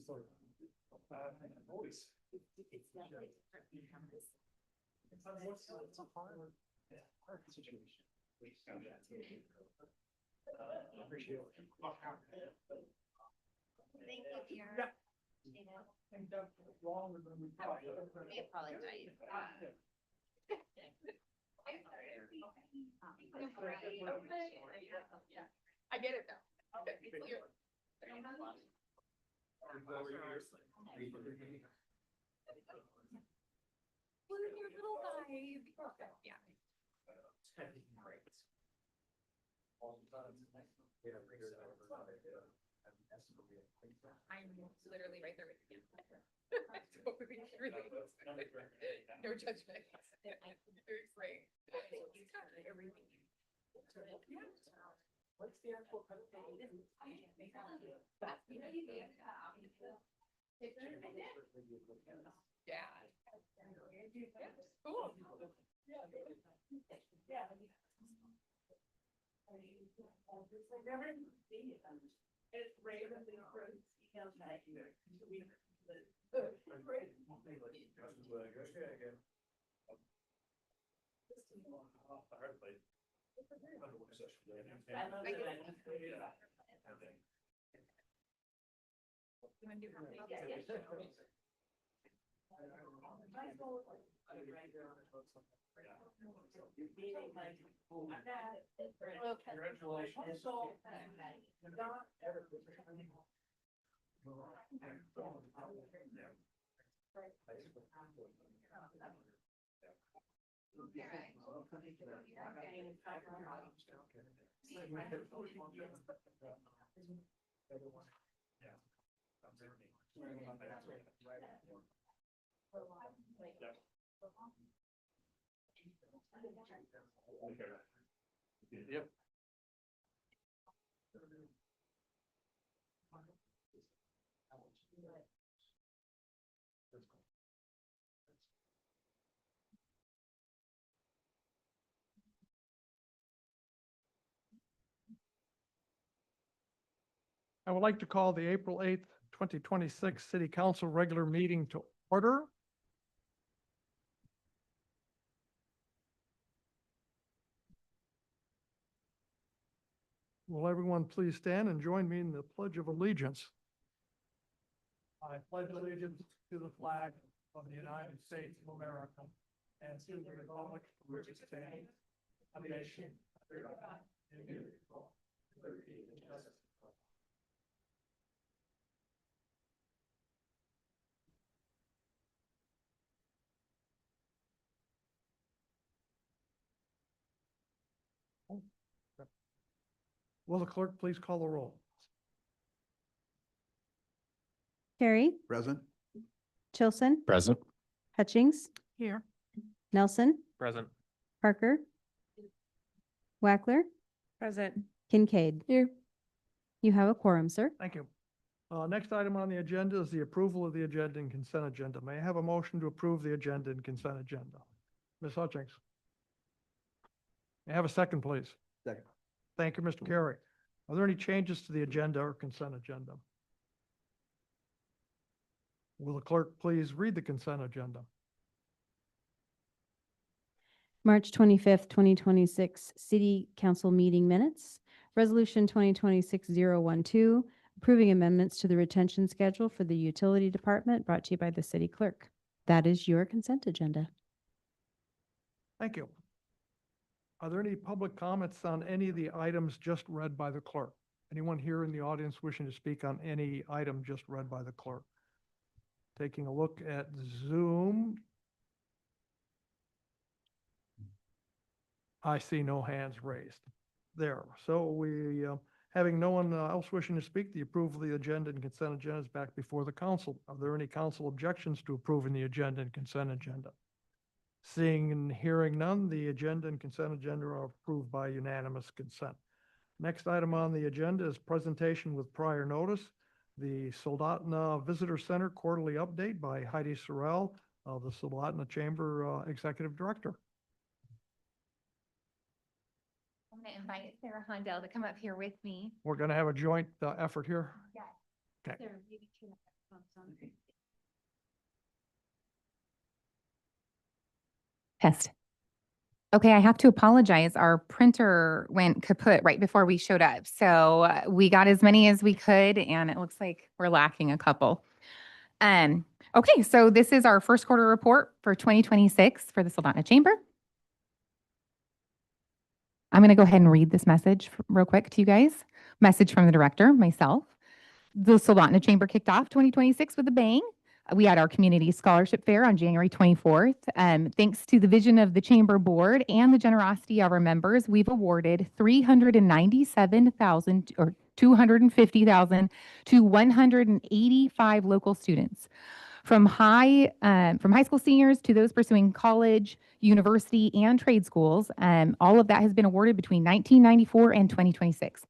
Voice. It's definitely It's a hard situation. Appreciate it. Thank you, Pierre. Yeah. You know, And wrong with them. we apologize. I get it though. Well, your little guy. Yeah. I'm literally right there with you. Totally, really. No judgment. It's great. He's got everything. What's the actual presentation? Yeah. Cool. It's randomly approved email tag. You wanna do Congratulations. Yep. I would like to call the April 8th, 2026 City Council regular meeting to order. Will everyone please stand and join me in the Pledge of Allegiance? I pledge allegiance to the flag of the United States of America and to the republic for which it stands, a nation under God, indivisible, with liberty and justice. Will the clerk please call the roll? Carey, Present. Chilson, Present. Hutchings, Here. Nelson, Present. Parker, Wackler, Present. Kincaid. Here. You have a quorum, sir. Thank you. Next item on the agenda is the approval of the agenda and consent agenda. May I have a motion to approve the agenda and consent agenda? Ms. Hutchings. May I have a second, please? Second. Thank you, Mr. Carey. Are there any changes to the agenda or consent agenda? Will the clerk please read the consent agenda? March 25th, 2026 City Council Meeting Minutes. Resolution 2026-012, approving amendments to the retention schedule for the Utility Department, brought to you by the City Clerk. That is your consent agenda. Thank you. Are there any public comments on any of the items just read by the clerk? Anyone here in the audience wishing to speak on any item just read by the clerk? Taking a look at Zoom. I see no hands raised there. So we, having no one else wishing to speak, the approval of the agenda and consent agenda is back before the council. Are there any council objections to approving the agenda and consent agenda? Seeing and hearing none, the agenda and consent agenda are approved by unanimous consent. Next item on the agenda is presentation with prior notice. The Soldotna Visitor Center quarterly update by Heidi Sorrell, of the Soldotna Chamber Executive Director. I'm gonna invite Sarah Hondell to come up here with me. We're going to have a joint effort here. Yes. Okay. Test. Okay, I have to apologize. Our printer went kaput right before we showed up. So we got as many as we could, and it looks like we're lacking a couple. Okay, so this is our first quarter report for 2026 for the Soldotna Chamber. I'm going to go ahead and read this message real quick to you guys. Message from the director, myself. The Soldotna Chamber kicked off 2026 with a bang. We had our community scholarship fair on January 24th. Thanks to the vision of the Chamber Board and the generosity of our members, we've awarded $397,000 or $250,000 to 185 local students. From high school seniors to those pursuing college, university, and trade schools, all of that has been awarded between 1994 and 2026.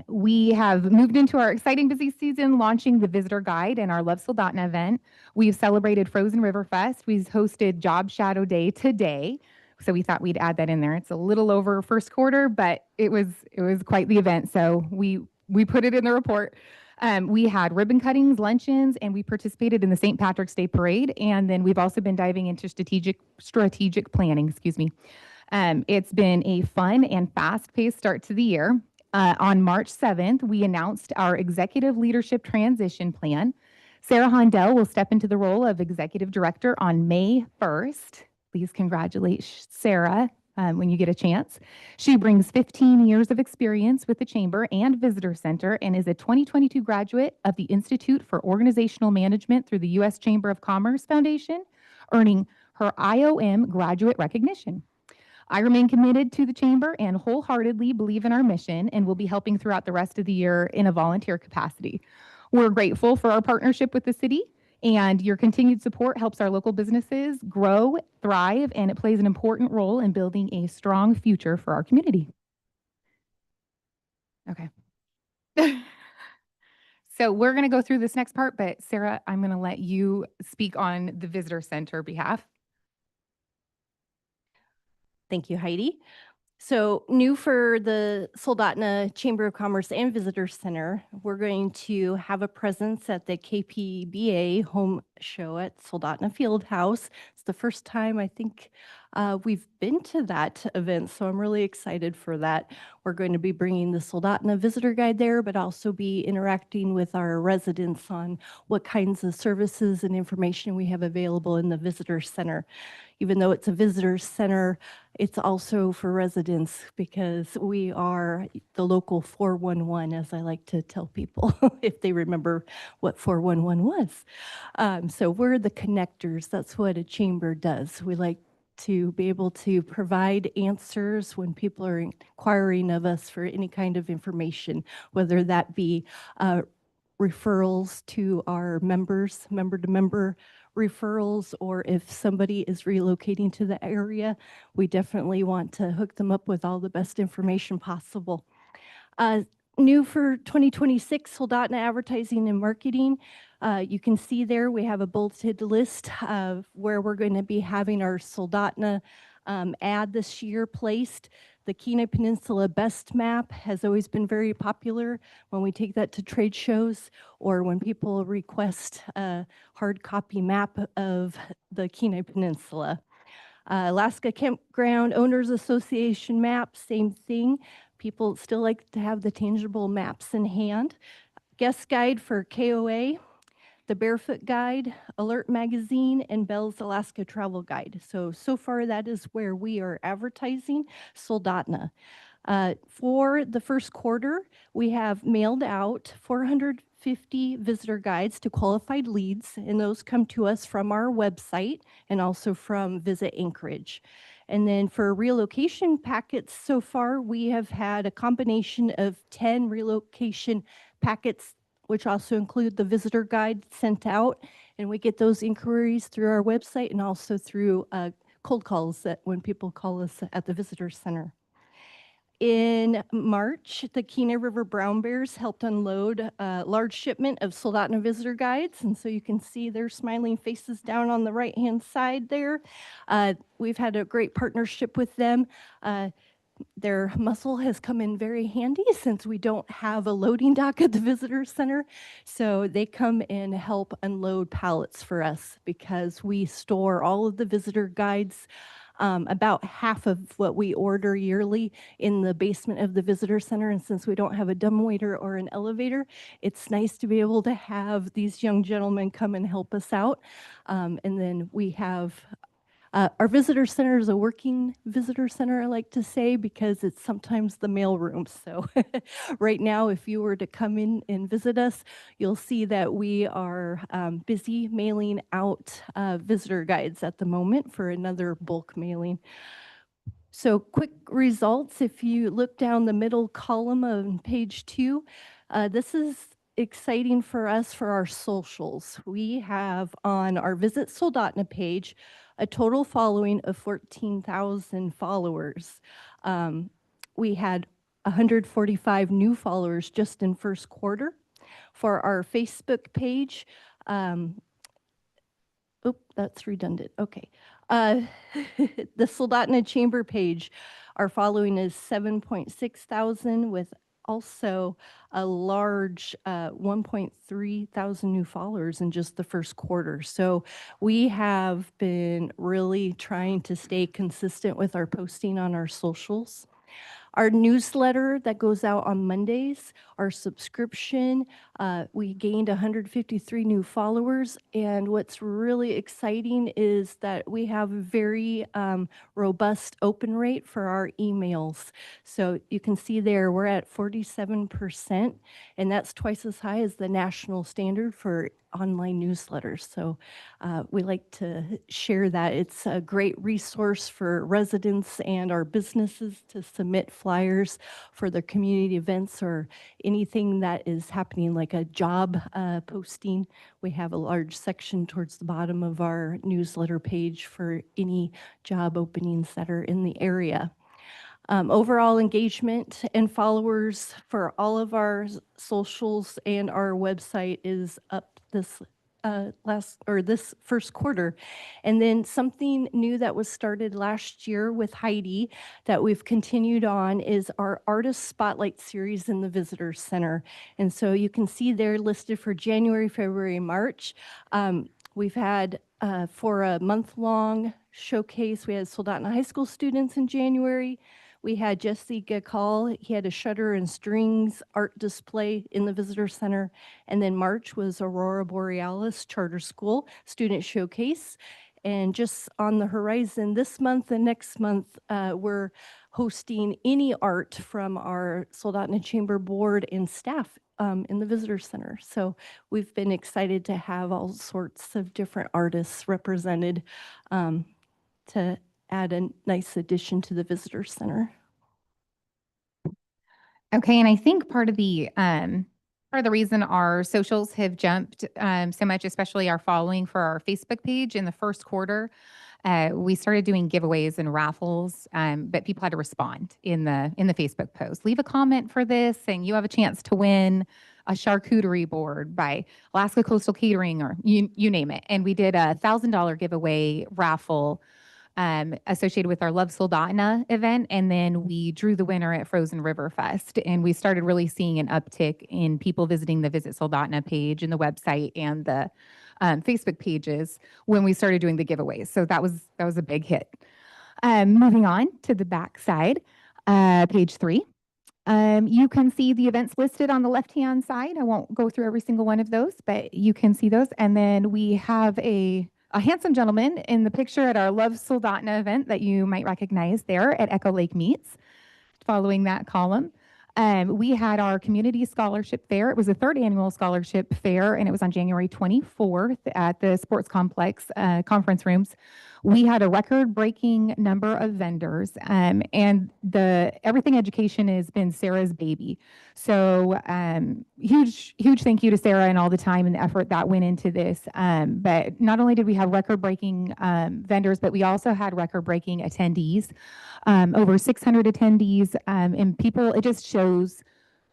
We have moved into our exciting busy season, launching the visitor guide and our Love Soldotna event. We've celebrated Frozen River Fest. We've hosted Job Shadow Day today. So we thought we'd add that in there. It's a little over first quarter, but it was quite the event. So we put it in the report. We had ribbon cuttings, luncheons, and we participated in the St. Patrick's Day Parade. And then we've also been diving into strategic planning, It's been a fun and fast-paced start to the year. On March 7th, we announced our executive leadership transition plan. Sarah Hondell will step into the role of executive director on May 1st. Please congratulate Sarah when you get a chance. She brings 15 years of experience with the Chamber and Visitor Center and is a 2022 graduate of the Institute for Organizational Management through the U.S. Chamber of Commerce Foundation, earning her IOM graduate recognition. I remain committed to the Chamber and wholeheartedly believe in our mission and will be helping throughout the rest of the year in a volunteer capacity. We're grateful for our partnership with the city, and your continued support helps our local businesses grow, thrive, and it plays an important role in building a strong future for our community. Okay. So we're going to go through this next part, but Sarah, I'm going to let you speak on the Visitor Center behalf. Thank you, Heidi. So new for the Soldotna Chamber of Commerce and Visitor Center, we're going to have a presence at the KPBA home show at Soldotna Field House. It's the first time I think we've been to that event, so I'm really excited for that. We're going to be bringing the Soldotna visitor guide there, but also be interacting with our residents on what kinds of services and information we have available in the visitor center. Even though it's a visitor center, it's also for residents because we are the local 411, as I like to tell people, if they remember what 411 was. So we're the connectors. That's what a chamber does. We like to be able to provide answers when people are inquiring of us for any kind of information, whether that be referrals to our members, member-to-member referrals, or if somebody is relocating to the area, we definitely want to hook them up with all the best information possible. New for 2026, Soldotna Advertising and Marketing. You can see there we have a bulleted list of where we're going to be having our Soldotna ad this year placed. The Kenai Peninsula Best Map has always been very popular when we take that to trade shows or when people request a hard copy map of the Kenai Peninsula. Alaska Campground Owners Association map, same thing. People still like to have the tangible maps in hand. Guest guide for KOA, the Barefoot Guide, Alert Magazine, and Bell's Alaska Travel Guide. So far that is where we are advertising Soldotna. For the first quarter, we have mailed out 450 visitor guides to qualified leads, and those come to us from our website and also from Visit Anchorage. And then for relocation packets so far, we have had a combination of 10 relocation packets, which also include the visitor guide sent out. And we get those inquiries through our website and also through cold calls that when people call us at the visitor center. In March, the Kenai River Brown Bears helped unload a large shipment of Soldotna visitor guides. And so you can see their smiling faces down on the right-hand side there. We've had a great partnership with them. their muscle has come in very handy since we don't have a loading dock at the visitor center. So they come and help unload pallets for us because we store all of the visitor guides, about half of what we order yearly, in the basement of the visitor center. And since we don't have a dumbwaiter or an elevator, it's nice to be able to have these young gentlemen come and help us out. And then we have our visitor center is a working visitor center, I like to say, because it's sometimes the mail room. So right now, if you were to come in and visit us, you'll see that we are busy mailing out visitor guides at the moment for another bulk mailing. So quick results, if you look down the middle column on page 2, this is exciting for us for our socials. We have on our Visit Soldotna page a total following of 14,000 followers. We had 145 new followers just in first quarter. For our Facebook page, that's redundant. Okay. The Soldotna Chamber page, our following is 7.6 thousand, with also a large 1.3 thousand new followers in just the first quarter. So we have been really trying to stay consistent with our posting on our socials. Our newsletter that goes out on Mondays, our subscription, we gained 153 new followers. And what's really exciting is that we have a very robust open rate for our emails. So you can see there we're at 47%, and that's twice as high as the national standard for online newsletters. So we like to share that. It's a great resource for residents and our businesses to submit flyers for their community events or anything that is happening, like a job posting. We have a large section towards the bottom of our newsletter page for any job openings that are in the area. Overall engagement and followers for all of our socials and our website is up this this first quarter. And then something new that was started last year with Heidi that we've continued on is our Artist Spotlight series in the Visitor Center. And so you can see there listed for January, February, March. We've had for a month-long showcase, we had Soldotna High School students in January. We had Jesse Gakal. He had a shutter and strings art display in the Visitor Center. And then March was Aurora Borealis Charter School Student Showcase. And just on the horizon this month and next month, we're hosting any art from our Soldotna Chamber Board and staff in the Visitor Center. So we've been excited to have all sorts of different artists represented to add a nice addition to the Visitor Center. Okay, and I think part of the reason our socials have jumped so much, especially our following for our Facebook page in the first quarter, we started doing giveaways and raffles, but people had to respond in the Facebook post. Leave a comment for this, and you have a chance to win a charcuterie board by Alaska Coastal Catering, or you name it. And we did a $1,000 giveaway raffle associated with our Love Soldotna event. And then we drew the winner at Frozen River Fest. And we started really seeing an uptick in people visiting the Visit Soldotna page and the website and the Facebook pages when we started doing the giveaways. So that was a big hit. Moving on to the back side, page 3. You can see the events listed on the left-hand side. I won't go through every single one of those, but you can see those. And then we have a handsome gentleman in the picture at our Love Soldotna event that you might recognize there at Echo Lake Meets, following that column. We had our community scholarship fair. It was the 3rd annual scholarship fair, and it was on January 24th at the Sports Complex conference rooms. We had a record-breaking number of vendors, and the Everything Education has been Sarah's baby. So huge thank you to Sarah and all the time and the effort that went into this. But not only did we have record-breaking vendors, but we also had record-breaking attendees, over 600 attendees, and people. It just shows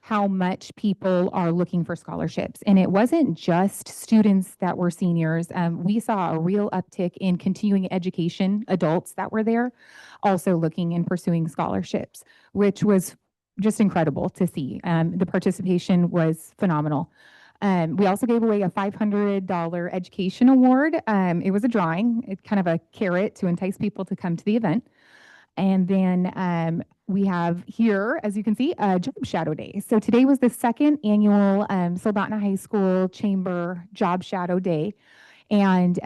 how much people are looking for scholarships. And it wasn't just students that were seniors. We saw a real uptick in continuing education adults that were there, also looking and pursuing scholarships, which was just incredible to see. The participation was phenomenal. We also gave away a $500 education award. It was a drawing, it's kind of a carrot to entice people to come to the event. And then we have here, as you can see, a job shadow day. So today was the second annual Soldotna High School Chamber Job Shadow Day. And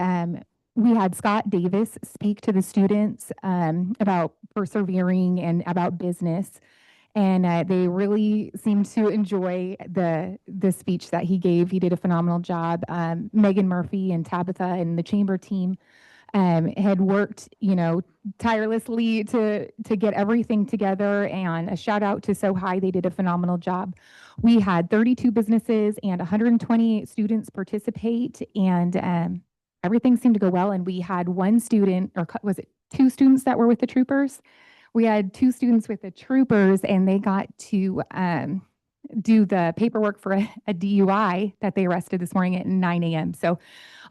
we had Scott Davis speak to the students about persevering and about business. And they really seemed to enjoy the speech that he gave. He did a phenomenal job. Megan Murphy and Tabitha and the chamber team had worked, tirelessly to get everything together. And a shout out to So High, they did a phenomenal job. We had 32 businesses and 128 students participate, and everything seemed to go well. And we had one student, or was it two students that were with the troopers? We had two students with the troopers, and they got to do the paperwork for a DUI that they arrested this morning at 9 a.m. So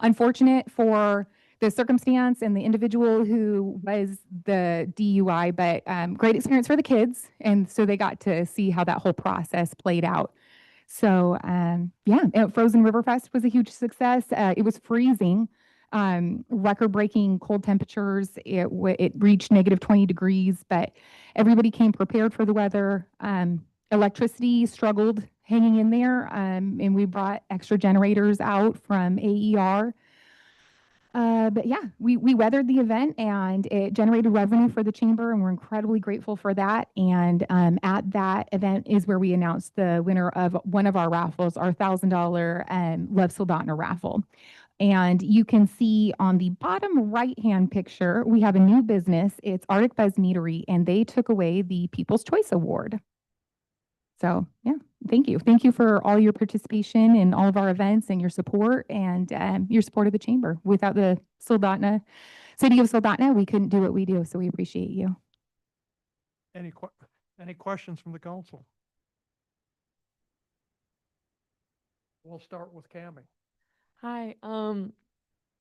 unfortunate for the circumstance and the individual who was the DUI, but great experience for the kids. And so they got to see how that whole process played out. So Frozen River Fest was a huge success. It was freezing, record-breaking cold temperatures. It reached negative 20 degrees, but everybody came prepared for the weather. Electricity struggled hanging in there, and we brought extra generators out from AER. But yeah, we weathered the event, and it generated revenue for the chamber, and we're incredibly grateful for that. And at that event is where we announced the winner of one of our raffles, our $1,000 Love Soldotna raffle. And you can see on the bottom right-hand picture, we have a new business. It's Arctic Buzz Meadery, and they took away the People's Choice Award. So yeah, thank you. Thank you for all your participation in all of our events and your support and your support of the chamber. Without the city of Soldotna, we couldn't do what we do. So we appreciate you. Any questions from the council? We'll start with Cammie. Hi,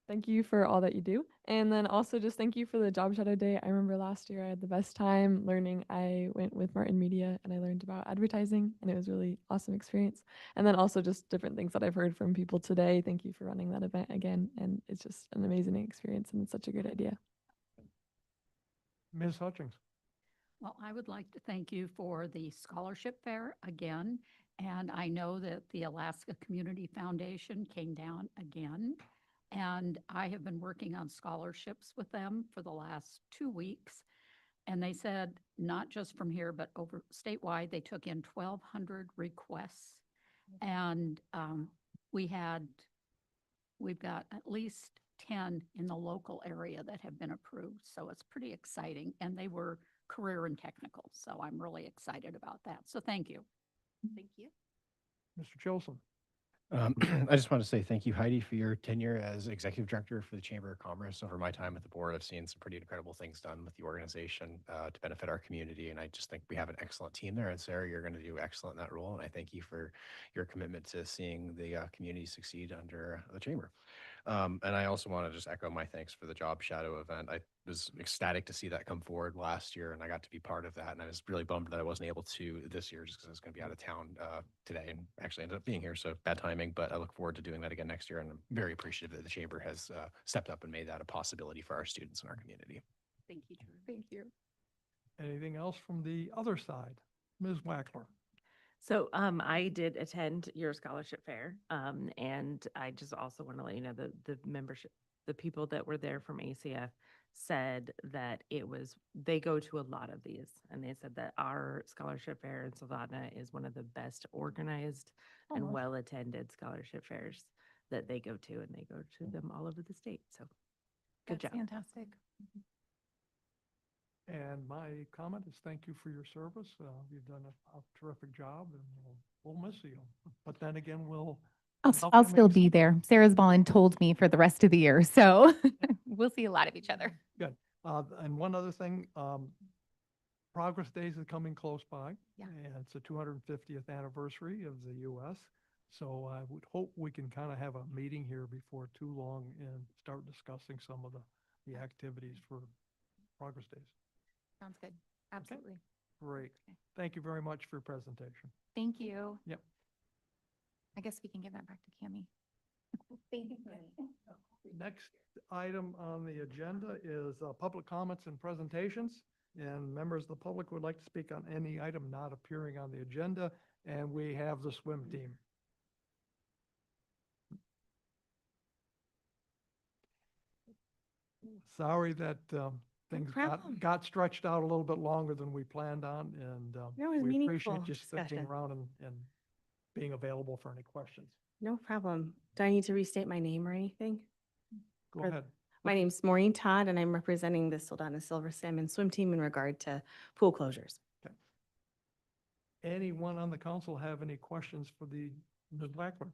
thank you for all that you do. And then also just thank you for the job shadow day. I remember last year I had the best time learning. I went with Martin Media and I learned about advertising, and it was really awesome experience. And then also just different things that I've heard from people today. Thank you for running that event again. And it's just an amazing experience, and it's such a good idea. Ms. Hutchings. Well, I would like to thank you for the scholarship fair again. And I know that the Alaska Community Foundation came down again. And I have been working on scholarships with them for the last 2 weeks. And they said, not just from here, but over statewide, they took in 1,200 requests. And we've got at least 10 in the local area that have been approved. So it's pretty exciting. And they were career and technical. So I'm really excited about that. So thank you. Thank you. Mr. Chilson. I just want to say thank you, Heidi, for your tenure as executive director for the Chamber of Commerce. Over my time at the board, I've seen some pretty incredible things done with the organization to benefit our community. And I just think we have an excellent team there. And Sarah, you're going to do excellent in that role. And I thank you for your commitment to seeing the community succeed under the Chamber. And I also want to just echo my thanks for the job shadow event. I was ecstatic to see that come forward last year, and I got to be part of that. And I was really bummed that I wasn't able to this year just because I was going to be out of town today and actually ended up being here. So bad timing, but I look forward to doing that again next year. And I'm very appreciative that the Chamber has stepped up and made that a possibility for our students in our community. Thank you, Drew. Thank you. Anything else from the other side? Ms. Wackler. So I did attend your scholarship fair, and I just also want to let you know that the membership, the people that were there from ACF said that they go to a lot of these, and they said that our scholarship fair in Soldotna is one of the best organized and well-attended scholarship fairs that they go to, and they go to them all over the state. So good job. Fantastic. And my comment is thank you for your service. You've done a terrific job, and we'll miss you. But then again, I'll Welcome, still Mason. be there. Sarah's voluntold me for the rest of the year. So we'll see a lot of each other. good. And one other thing, Progress Days is coming close by. Yeah. And it's the 250th anniversary of the US. So I would hope we can kind of have a meeting here before too long and start discussing some of the activities for Progress Days. Sounds good. Absolutely. Great. Okay. Thank you very much for your presentation. Thank you. Yep. I guess we can give that back to Cami. Thank you. Next item on the agenda is public comments and presentations. And members of the public would like to speak on any item not appearing on the agenda. And we have the swim team. Sorry that things problem. got stretched out a little bit longer than we planned on. And No, it was we meaningful appreciate you sticking discussion. around and being available for any questions. No problem. Do I need to restate my name or anything? Go Or- ahead. My name's Maureen Todd, and I'm representing the Soldotna Silver Salmon Swim Team in regard to pool closures. Anyone on the council have any questions for the Ms. Blackburn?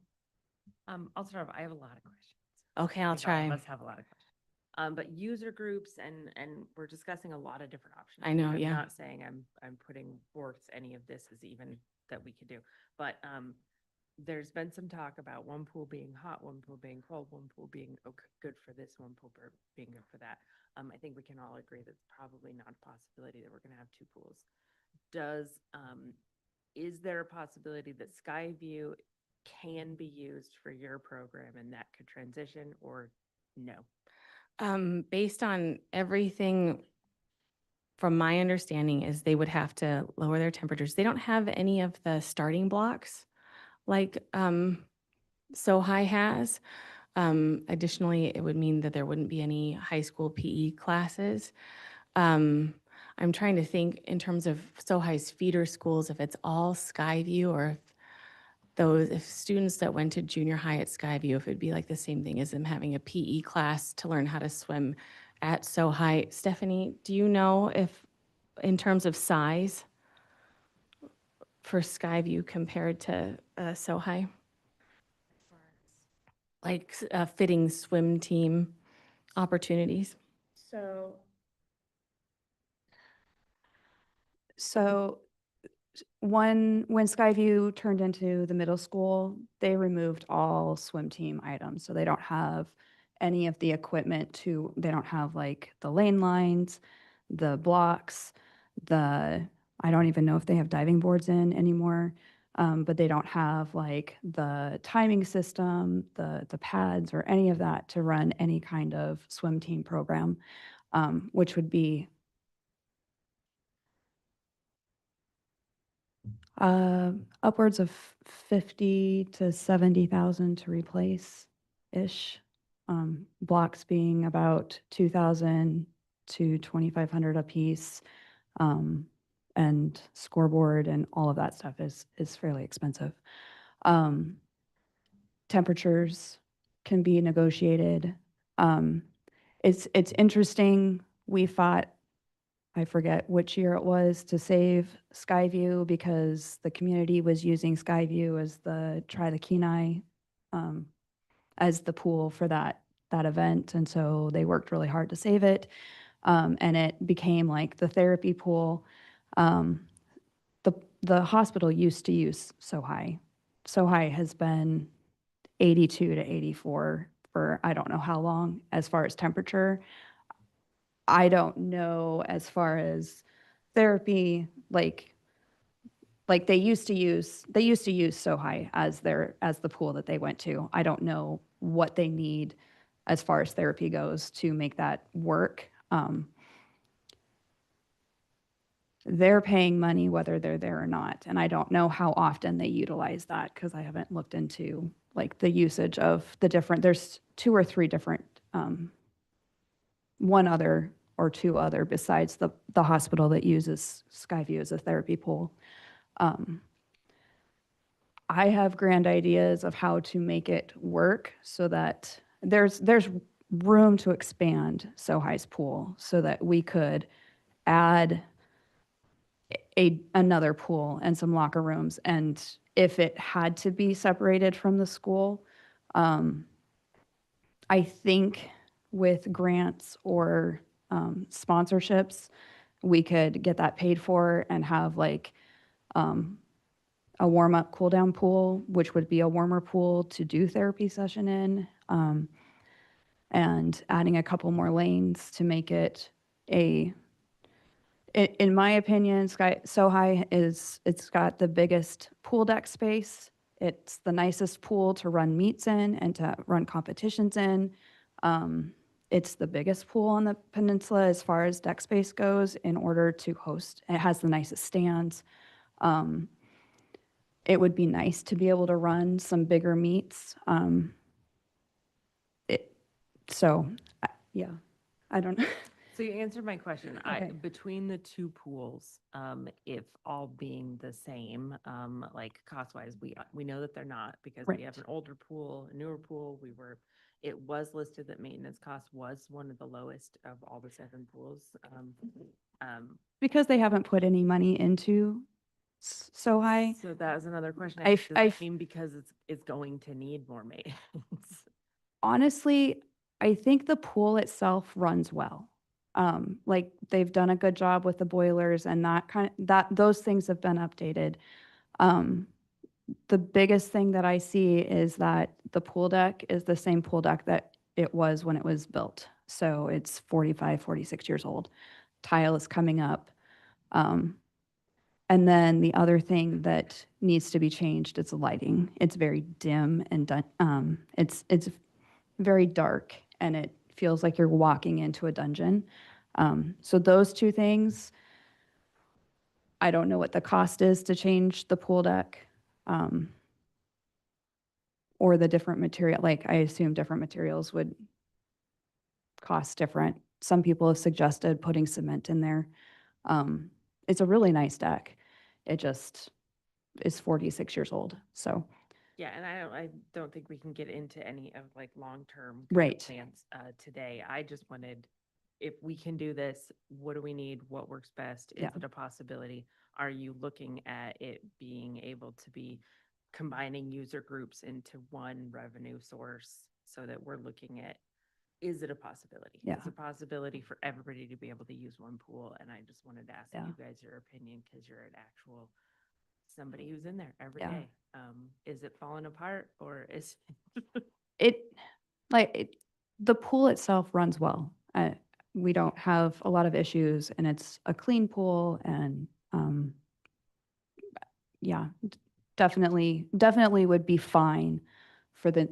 I'll start off. I have a lot of questions. Okay, I'll I think all of try. us have a lot of questions. But user groups and we're discussing a lot of different options. I know, I'm yeah. not saying I'm putting forth any of this as even that we could do, but there's been some talk about one pool being hot, one pool being cold, one pool being good for this, one pool being good for that. I think we can all agree that's probably not a possibility that we're going to have two pools. Is there a possibility that Skyview can be used for your program and that could transition, or no? Based on everything, from my understanding, is they would have to lower their temperatures. They don't have any of the starting blocks like SoHi has. Additionally, it would mean that there wouldn't be any high school PE classes. I'm trying to think in terms of SoHi's feeder schools, if it's all Skyview or if students that went to junior high at Skyview, if it'd be like the same thing as them having a PE class to learn how to swim at SoHi. Stephanie, do you know if, in terms of size for Skyview compared to SoHi? Like fitting swim team opportunities? So when Skyview turned into the middle school, they removed all swim team items. So they don't have any of the equipment they don't have like the lane lines, the blocks, I don't even know if they have diving boards in anymore. But they don't have like the timing system, the pads or any of that to run any kind of swim team program, which would be upwards of 50 to 70,000 to replace-ish. Blocks being about 2,000 to 2,500 a piece. And scoreboard and all of that stuff is fairly expensive. Temperatures can be negotiated. It's interesting. We fought, I forget which year it was, to save Skyview because the community was using Skyview as the Kenai as the pool for that event. And so they worked really hard to save it. And it became like the therapy pool. The hospital used to use SoHi. SoHi has been 82 to 84 for I don't know how long as far as temperature. I don't know as far as therapy, like they used to use SoHi as the pool that they went to. I don't know what they need as far as therapy goes to make that work. They're paying money whether they're there or not. And I don't know how often they utilize that because I haven't looked into like the usage of there's 2 or 3 different, one other or 2 other besides the hospital that uses Skyview as a therapy pool. I have grand ideas of how to make it work so that there's room to expand SoHi's pool so that we could add another pool and some locker rooms. And if it had to be separated from the school, I think with grants or sponsorships, we could get that paid for and have like a warm-up cool-down pool, which would be a warmer pool to do therapy session in, and adding a couple more lanes to make it in my opinion, Sohai it's got the biggest pool deck space. It's the nicest pool to run meets in and to run competitions in. It's the biggest pool on the peninsula as far as deck space goes in order to host. It has the nicest stands. It would be nice to be able to run some bigger meets. Yeah, I don't know. So you answered my question. Okay. Between the two pools, if all being the same, like cost-wise, we know that they're not because we have Right. an older pool, a newer pool. It was listed that maintenance cost was one of the lowest of all the 7 pools. Because they haven't put any money into Sohai. So that was another question. I I f- Does I that f- mean because it's going to need more maintenance? Honestly, I think the pool itself runs well. Like they've done a good job with the boilers and those things have been updated. The biggest thing that I see is that the pool deck is the same pool deck that it was when it was built. So it's 45, 46 years old. Tile is coming up. And then the other thing that needs to be changed is the lighting. It's very dim and it's very dark and it feels like you're walking into a dungeon. So those two things, I don't know what the cost is to change the pool deck. Or the different material, like I assume different materials would cost different. Some people have suggested putting cement in there. It's a really nice deck. It just is 46 years old, so. Yeah, and I don't think we can get into any of like long-term Right. plans today. I just wanted, if we can do this, what do we need? What works best? Is Yeah. it a possibility? Are you looking at it being able to be combining user groups into one revenue source so that we're looking at, is it a possibility? Yeah. It's a possibility for everybody to be able to use one pool. And I just wanted to ask Yeah. you guys your opinion because you're an actual somebody who's in there every Yeah. day. Is it falling apart or is The pool itself runs well. We don't have a lot of issues and it's a clean pool and, yeah, definitely would be fine for the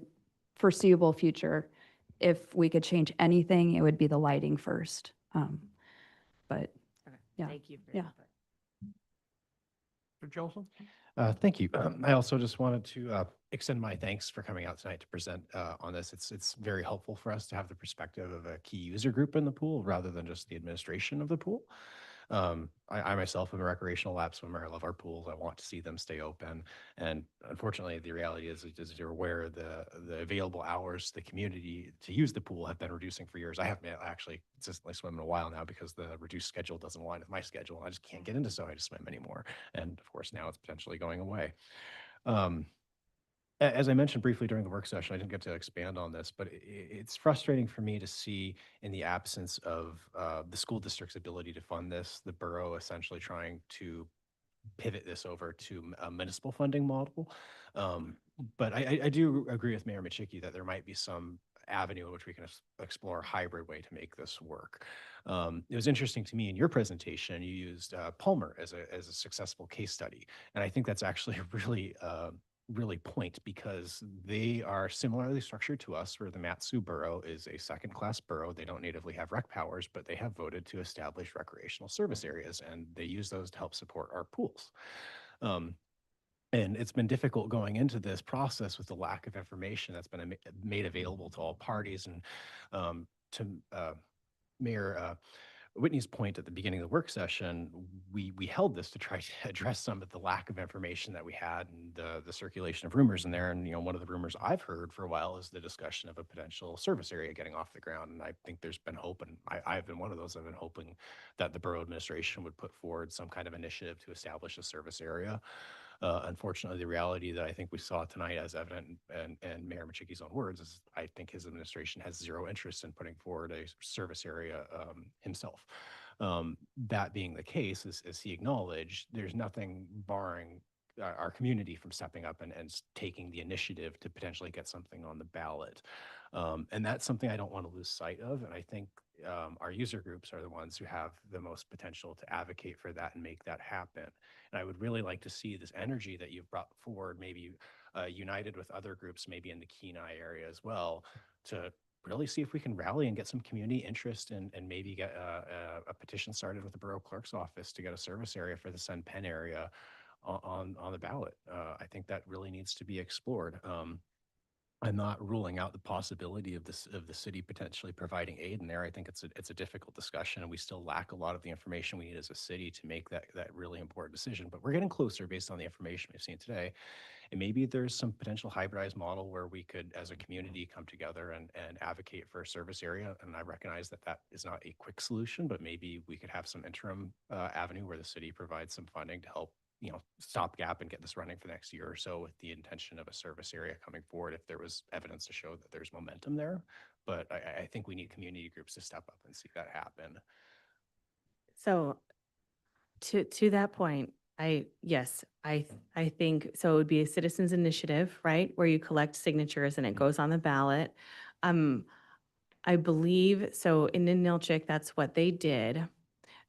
foreseeable future. If we could change anything, it would be the lighting first. But Okay, Yeah. Thank you. For your Yeah. input. Mr. Joseph? Thank you. I also just wanted to extend my thanks for coming out tonight to present on this. It's very helpful for us to have the perspective of a key user group in the pool rather than just the administration of the pool. I myself am a recreational lap swimmer. I love our pools. I want to see them stay open. And unfortunately, the reality is, as you're aware, the available hours to the community to use the pool have been reducing for years. I haven't actually consistently swim in a while now because the reduced schedule doesn't align with my schedule. I just can't get into Soho to swim anymore. And of course, now it's potentially going away. As I mentioned briefly during the work session, I didn't get to expand on this, but it's frustrating for me to see in the absence of the school district's ability to fund this, the borough essentially trying to pivot this over to a municipal funding model. But I do agree with Mayor Machicki that there might be some avenue in which we can explore a hybrid way to make this work. It was interesting to me in your presentation, you used Palmer as a successful case study. And I think that's actually really point because they are similarly structured to us where the Matsu borough is a second-class borough. They don't natively have rec powers, but they have voted to establish recreational service areas and they use those to help support our pools. And it's been difficult going into this process with the lack of information that's been made available to all parties. And to Mayor Whitney's point at the beginning of the work session, we held this to try to address some of the lack of information that we had and the circulation of rumors in there. And, one of the rumors I've heard for a while is the discussion of a potential service area getting off the ground. And I think there's been hope, and I've been one of those. I've been hoping that the borough administration would put forward some kind of initiative to establish a service area. Unfortunately, the reality that I think we saw tonight, as evident and Mayor Machicki's own words, is I think his administration has zero interest in putting forward a service area himself. That being the case, as he acknowledged, there's nothing barring our community from stepping up and taking the initiative to potentially get something on the ballot. And that's something I don't want to lose sight of. And I think our user groups are the ones who have the most potential to advocate for that and make that happen. And I would really like to see this energy that you've brought forward, maybe united with other groups, maybe in the Kenai area as well, to really see if we can rally and get some community interest and maybe get a petition started with the borough clerk's office to get a service area for the Sun Pen area on the ballot. I think that really needs to be explored. I'm not ruling out the possibility of the city potentially providing aid in there. I think it's a difficult discussion, and we still lack a lot of the information we need as a city to make that really important decision. But we're getting closer based on the information we've seen today. And maybe there's some potential hybridized model where we could, as a community, come together and advocate for a service area. And I recognize that that is not a quick solution, but maybe we could have some interim avenue where the city provides some funding to help, stopgap and get this running for the next year or so, with the intention of a service area coming forward if there was evidence to show that there's momentum there. But I think we need community groups to step up and see that happen. So to that point, I think, so it would be a citizens initiative, right? Where you collect signatures and it goes on the ballot. I believe, so in Ninilchik, that's what they did.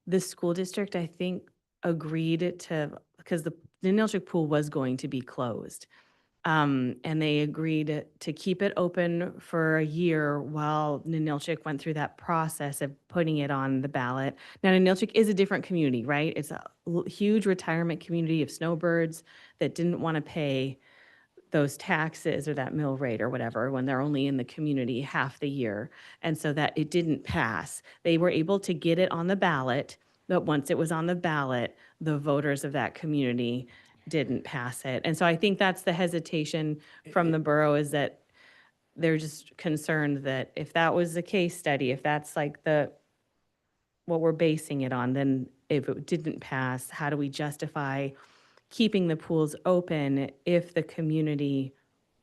The school district, I think, agreed to, because the Ninilchik pool was going to be closed. And they agreed to keep it open for a year while Ninilchik went through that process of putting it on the ballot. Now, Ninilchik is a different community, right? It's a huge retirement community of snowbirds that didn't want to pay those taxes or that mill rate or whatever when they're only in the community half the year. And so that it didn't pass. They were able to get it on the ballot, but once it was on the ballot, the voters of that community didn't pass it. And so I think that's the hesitation from the borough, is that they're just concerned that if that was the case study, if that's like what we're basing it on, then if it didn't pass, how do we justify keeping the pools open if the community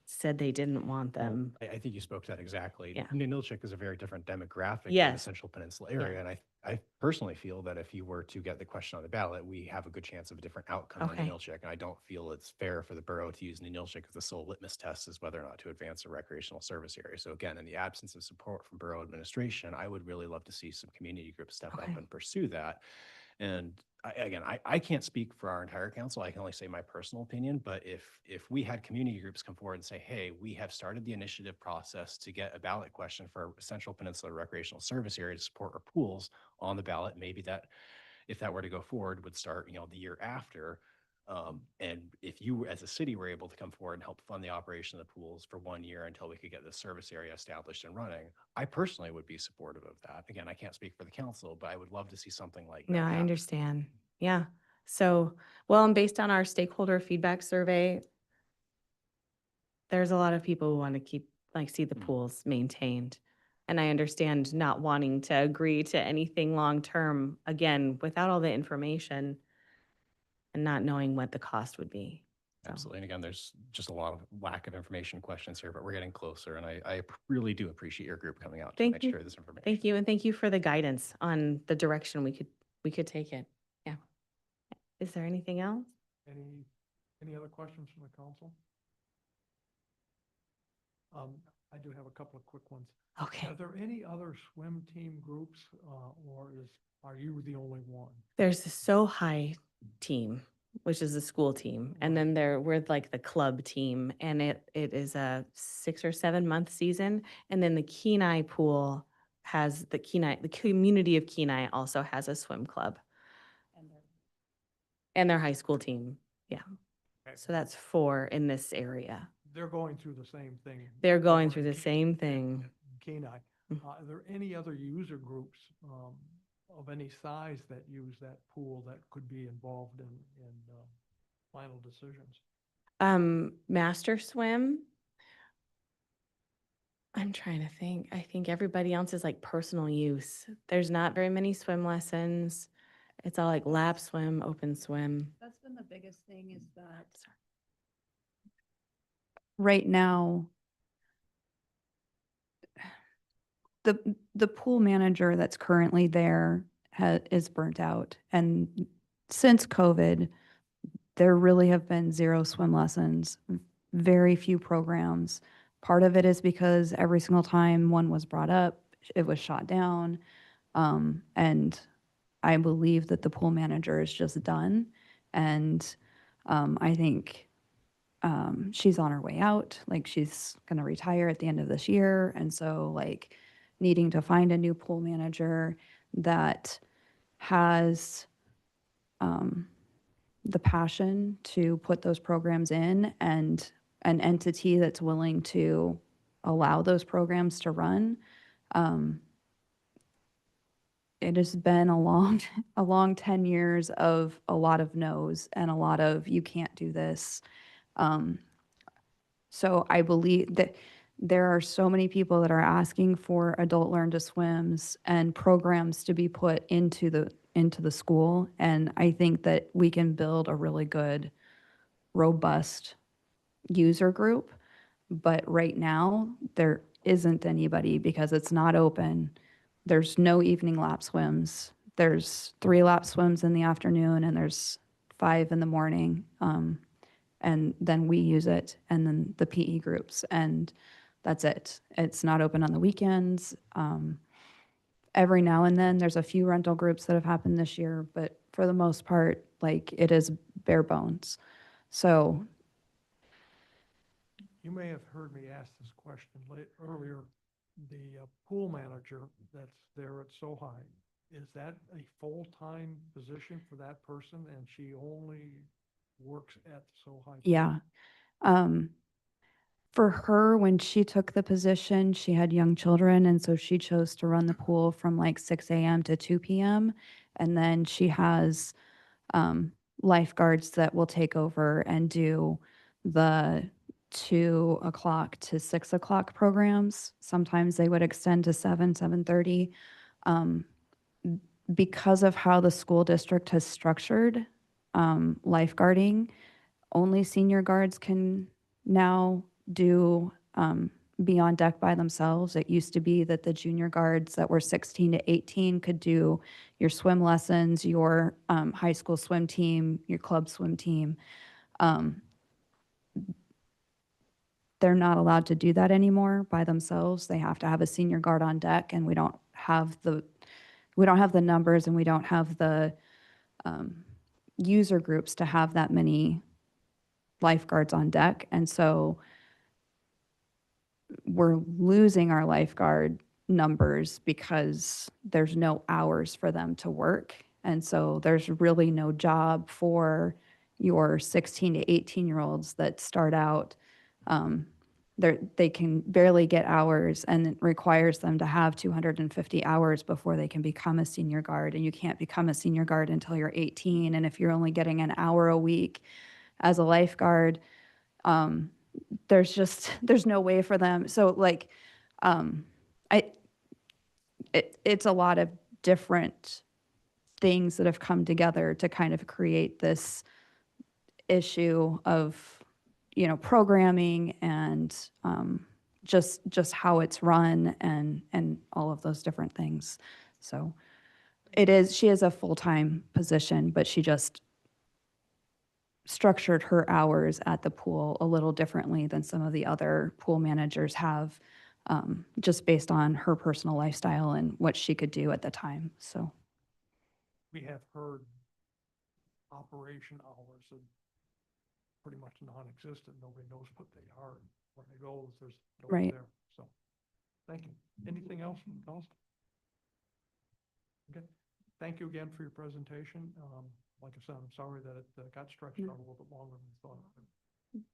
said they didn't want them? I think you spoke to that exactly. Yeah. Ninilchik is a very different demographic than the Yes. Central Peninsula area. And I personally feel that if you were to get the question on the ballot, we have a good chance of a different outcome Okay. on Ninilchik. And I don't feel it's fair for the borough to use Ninilchik as the sole litmus test as whether or not to advance a recreational service area. So again, in the absence of support from borough administration, I would really love to see some community groups step up and pursue that. And I can't speak for our entire council. I can only say my personal opinion. But if we had community groups come forward and say, hey, we have started the initiative process to get a ballot question for Central Peninsula Recreational Service Area to support our pools on the ballot, maybe that, if that were to go forward, would start, the year after. And if you as a city were able to come forward and help fund the operation of the pools for 1 year until we could get the service area established and running, I personally would be supportive of that. Again, I can't speak for the council, but I would love to see something like that No, I happen. understand. Yeah. So, well, and based on our stakeholder feedback survey, there's a lot of people who want to see the pools maintained. And I understand not wanting to agree to anything long-term, again, without all the information and not knowing what the cost would be. So, Absolutely. And again, there's just a lot of lack of information questions here, but we're getting closer. And I really do appreciate your group coming out to Thank you. share this information. Thank you. And thank you for the guidance on the direction we could take it. Yeah. Is there anything else? Any other questions from the council? I do have a couple of quick ones. Okay. Are there any other swim team groups, or are you the only one? There's the So High team, which is the school team. And then we're like the club team, and it is a 6 or 7 month season. And then the Kenai pool has the community of Kenai also has a swim club. And their high school team. Yeah. Okay. So that's 4 in this area. They're going through the same thing. They're going over through in the same thing. Kenai. Are there any other user groups of any size that use that pool that could be involved in final decisions? Master Swim. I'm trying to think. I think everybody else is like personal use. There's not very many swim lessons. It's all like lap swim, open swim. That's been the biggest thing, is that Right now, the pool manager that's currently there is burnt out. And since COVID, there really have been zero swim lessons, very few programs. Part of it is because every single time one was brought up, it was shot down. And I believe that the pool manager is just done. And I think she's on her way out. Like, she's going to retire at the end of this year. And so, like, needing to find a new pool manager that has the passion to put those programs in, and an entity that's willing to allow those programs to run. It has been a long, a long 10 years of a lot of no's and a lot of, you can't do this. So I believe that there are so many people that are asking for adult learn to swims and programs to be put into the school. And I think that we can build a really good, robust user group. But right now, there isn't anybody because it's not open. There's no evening lap swims. There's 3 lap swims in the afternoon, and there's 5 in the morning. And then we use it, and then the PE groups, and that's it. It's not open on the weekends. Every now and then, there's a few rental groups that have happened this year, but for the most part, like, it is bare bones. So You may have heard me ask this question earlier. The pool manager that's there at SoHi, is that a full-time position for that person, and she only works at SoHi? pool? yeah. For her, when she took the position, she had young children, and so she chose to run the pool from like 6 a.m. to 2 p.m. And then she has lifeguards that will take over and do the 2 o'clock to 6 o'clock programs. Sometimes they would extend to 7:30. Because of how the school district has structured lifeguarding, only senior guards can now do be on deck by themselves. It used to be that the junior guards that were 16 to 18 could do your swim lessons, your high school swim team, your club swim team. They're not allowed to do that anymore by themselves. They have to have a senior guard on deck, and we don't have the numbers, and we don't have the user groups to have that many lifeguards on deck. And so we're losing our lifeguard numbers because there's no hours for them to work. And so there's really no job for your 16 to 18-year-olds that start out. They can barely get hours, and it requires them to have 250 hours before they can become a senior guard. And you can't become a senior guard until you're 18. And if you're only getting an hour a week as a lifeguard, there's no way for them. So like, it's a lot of different things that have come together to kind of create this issue of, programming and just how it's run and all of those different things. So she is a full-time position, but she just structured her hours at the pool a little differently than some of the other pool managers have, just based on her personal lifestyle and what she could do at the time. So We have heard operation hours are pretty much non-existent. Nobody knows what they are. When they go, there's nobody Right. there. So, thank you. Anything else from the council? Okay. Thank you again for your presentation. Like I said, I'm sorry that it got stretched out a little bit longer than we thought.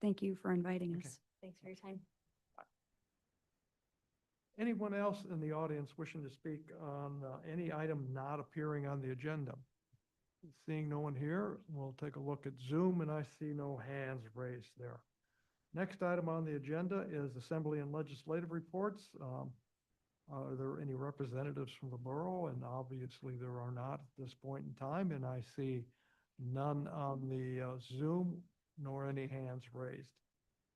thank you for inviting Okay. us. Thanks for your time. Anyone else in the audience wishing to speak on any item not appearing on the agenda? Seeing no one here, we'll take a look at Zoom, and I see no hands raised there. Next item on the agenda is Assembly and Legislative Reports. Are there any representatives from the borough? And obviously there are not at this point in time, and I see none on the Zoom, nor any hands raised.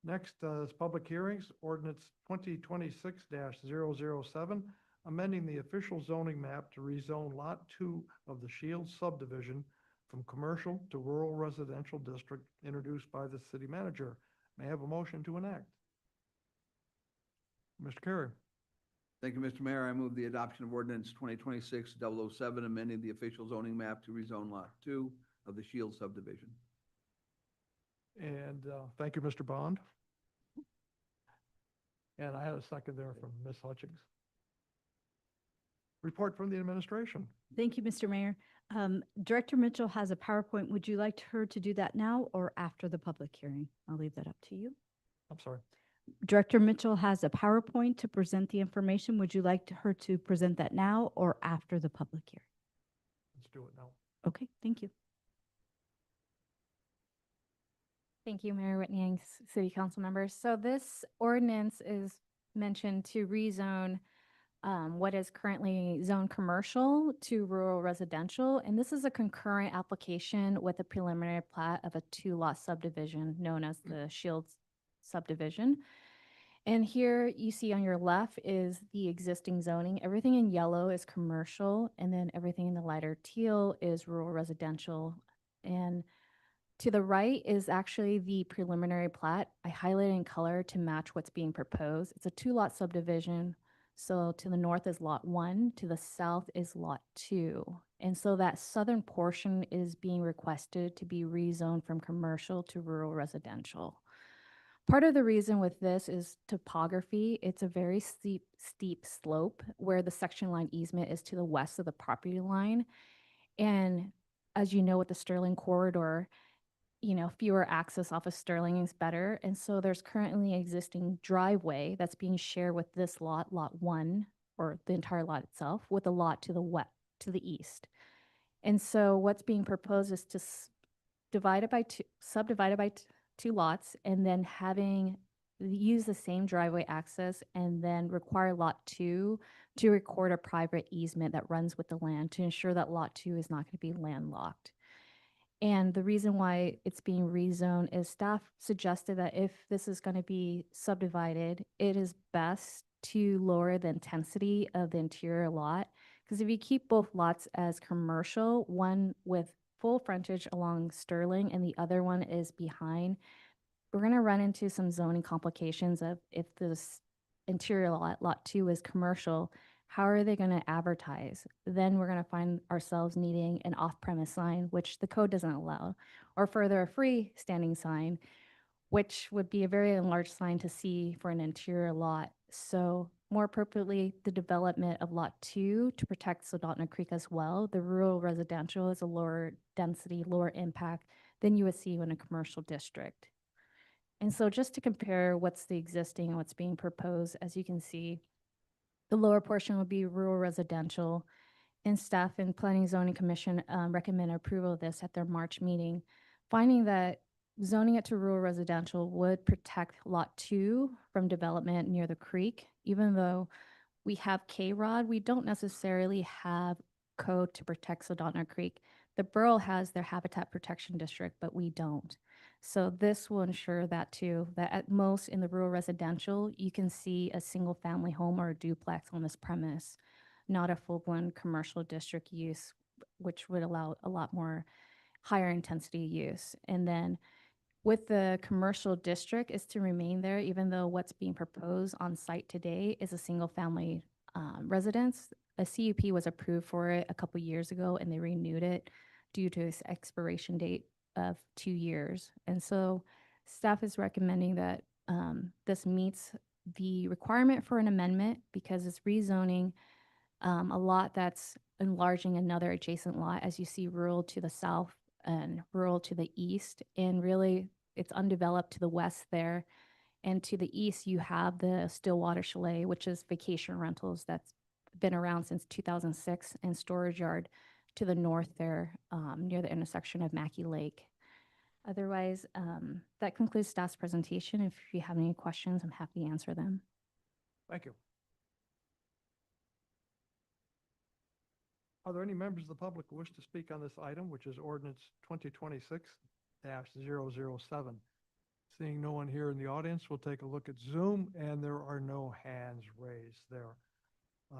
Next is public hearings, Ordinance 2026-007, amending the official zoning map to rezone Lot 2 of the Shields subdivision from commercial to rural residential district, introduced by the city manager. May I have a motion to enact? Mr. Carey. Thank you, Mr. Mayor. I move the adoption of ordinance 2026-007, amending the official zoning map to rezone Lot 2 of the Shields subdivision. And thank you, Mr. Bond. And I had a second there from Ms. Hutchings. Report from the administration. Thank you, Mr. Mayor. Director Mitchell has a PowerPoint. Would you like her to do that now or after the public hearing? I'll leave that up to you. I'm sorry. Director Mitchell has a PowerPoint to present the information. Would you like her to present that now or after the public hearing? Let's do it now. Okay, thank you. Thank you, Mayor Whitney and City Council members. So this ordinance is mentioned to rezone what is currently zone commercial to rural residential. And this is a concurrent application with a preliminary plat of a 2-lot subdivision known as the Shields subdivision. And here you see on your left is the existing zoning. Everything in yellow is commercial, and then everything in the lighter teal is rural residential. And to the right is actually the preliminary plat. I highlighted in color to match what's being proposed. It's a 2-lot subdivision. So to the north is lot 1, to the south is lot 2. And so that southern portion is being requested to be rezoned from commercial to rural residential. Part of the reason with this is topography. It's a very steep slope where the section line easement is to the west of the property line. And as you know, with the Sterling corridor, fewer access off of Sterling is better. And so there's currently an existing driveway that's being shared with this lot, lot 1, or the entire lot itself, with a lot to the west, to the east. And so what's being proposed is to subdivide it by 2 lots, and then use the same driveway access, and then require lot 2 to record a private easement that runs with the land to ensure that lot 2 is not going to be landlocked. And the reason why it's being rezoned is staff suggested that if this is going to be subdivided, it is best to lower the intensity of the interior lot. Because if you keep both lots as commercial, one with full frontage along Sterling and the other one is behind, we're going to run into some zoning complications of if this interior lot, lot 2, is commercial, how are they going to advertise? Then we're going to find ourselves needing an off-premise sign, which the code doesn't allow, or further a freestanding sign, which would be a very large sign to see for an interior lot. So more appropriately, the development of lot 2 to protect Soldotna Creek as well. The rural residential is a lower density, lower impact than you would see in a commercial district. And so just to compare what's the existing and what's being proposed, as you can see, the lower portion would be rural residential, and staff and Planning Zoning Commission recommend approval of this at their March meeting, finding that zoning it to rural residential would protect lot 2 from development near the creek. Even though we have K-Rod, we don't necessarily have code to protect Soldotna Creek. The borough has their habitat protection district, but we don't. So this will ensure that too, that at most in the rural residential, you can see a single family home or a duplex on this premise, not a full-blown commercial district use, which would allow a lot more higher intensity use. And then with the commercial district is to remain there, even though what's being proposed on site today is a single family residence. A CUP was approved for it a couple years ago, and they renewed it due to its expiration date of 2 years. And so staff is recommending that this meets the requirement for an amendment because it's rezoning a lot that's enlarging another adjacent lot, as you see rural to the south and rural to the east. And really, it's undeveloped to the west there. And to the east, you have the Stillwater Chalet, which is vacation rentals that's been around since 2006, and storage yard to the north there near the intersection of Mackey Lake. Otherwise, that concludes staff's presentation. If you have any questions, I'm happy to answer them. Thank you. Are there any members of the public who wish to speak on this item, which is ordinance 2026-007? Seeing no one here in the audience, we'll take a look at Zoom, and there are no hands raised there.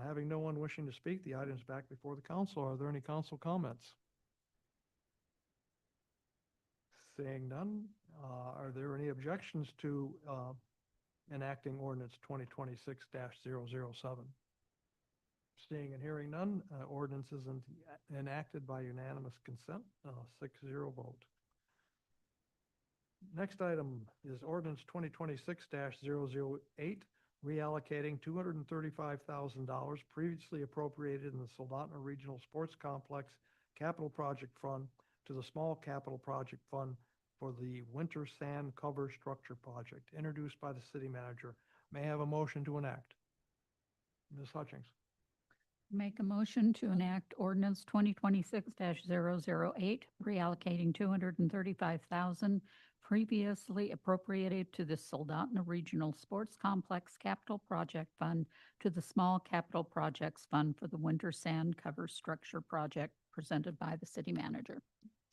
Having no one wishing to speak, the item is back before the council. Are there any council comments? Seeing none, are there any objections to enacting ordinance 2026-007? Seeing and hearing none, ordinance is enacted by unanimous consent, 6-0 vote. Next item is ordinance 2026-008, reallocating $235,000 previously appropriated in the Soldotna Regional Sports Complex Capital Project Fund to the Small Capital Project Fund for the Winter Sand Cover Structure Project, introduced by the city manager. May I have a motion to enact? Ms. Hutchings. Make a motion to enact ordinance 2026-008, reallocating $235,000 previously appropriated to the Soldotna Regional Sports Complex Capital Project Fund to the Small Capital Projects Fund for the Winter Sand Cover Structure Project, presented by the city manager.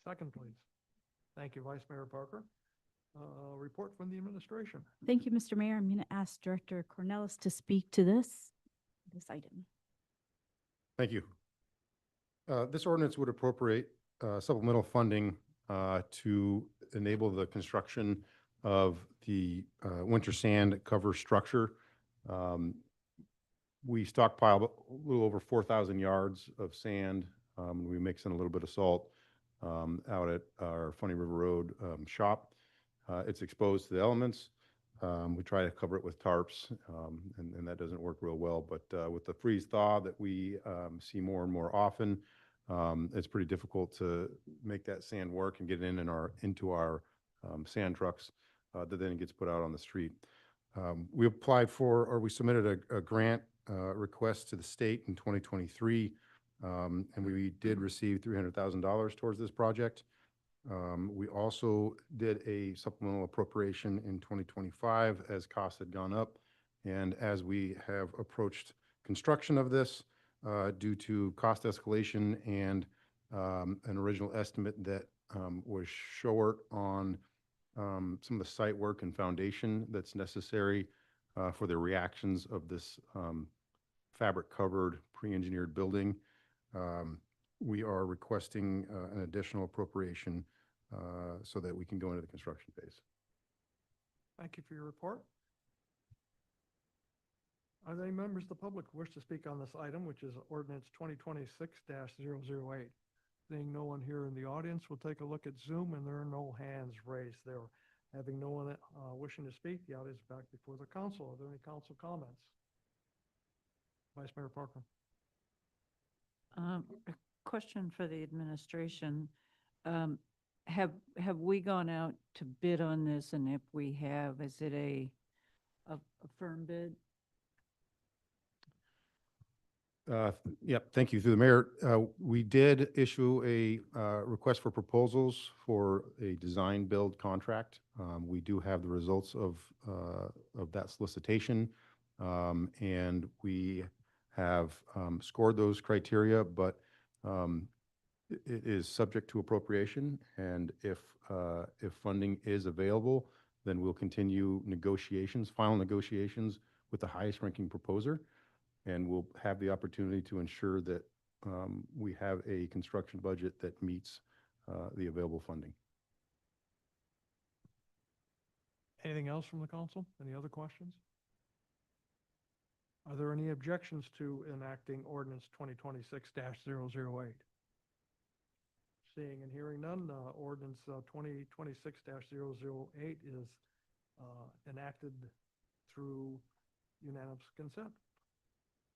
Second, please. Thank you, Vice Mayor Parker. Report from the administration. Thank you, Mr. Mayor. I'm going to ask Director Cornelis to speak to this item. Thank you. This ordinance would appropriate supplemental funding to enable the construction of the winter sand cover structure. We stockpile a little over 4,000 yards of sand. We mix in a little bit of salt out at our Funny River Road shop. It's exposed to the elements. We try to cover it with tarps, and that doesn't work real well. But with the freeze thaw that we see more and more often, it's pretty difficult to make that sand work and get it into our sand trucks that then gets put out on the street. We applied for, or we submitted a grant request to the state in 2023, and we did receive $300,000 towards this project. We also did a supplemental appropriation in 2025 as costs had gone up. And as we have approached construction of this, due to cost escalation and an original estimate that was short on some of the site work and foundation that's necessary for the reactions of this fabric-covered pre-engineered building, we are requesting an additional appropriation so that we can go into the construction phase. Thank you for your report. Are there any members of the public who wish to speak on this item, which is ordinance 2026-008? Seeing no one here in the audience, we'll take a look at Zoom, and there are no hands raised there. Having no one wishing to speak, the audience is back before the council. Are there any council comments? Vice Mayor Parker. A question for the administration. Have we gone out to bid on this? And if we have, is it a firm bid? Yep, thank you. Through the mayor, we did issue a request for proposals for a design build contract. We do have the results of that solicitation, and we have scored those criteria, but it is subject to appropriation. And if funding is available, then we'll continue final negotiations with the highest ranking proposer. And we'll have the opportunity to ensure that we have a construction budget that meets the available funding. Anything else from the council? Any other questions? Are there any objections to enacting ordinance 2026-008? Seeing and hearing none, ordinance 2026-008 is enacted through unanimous consent.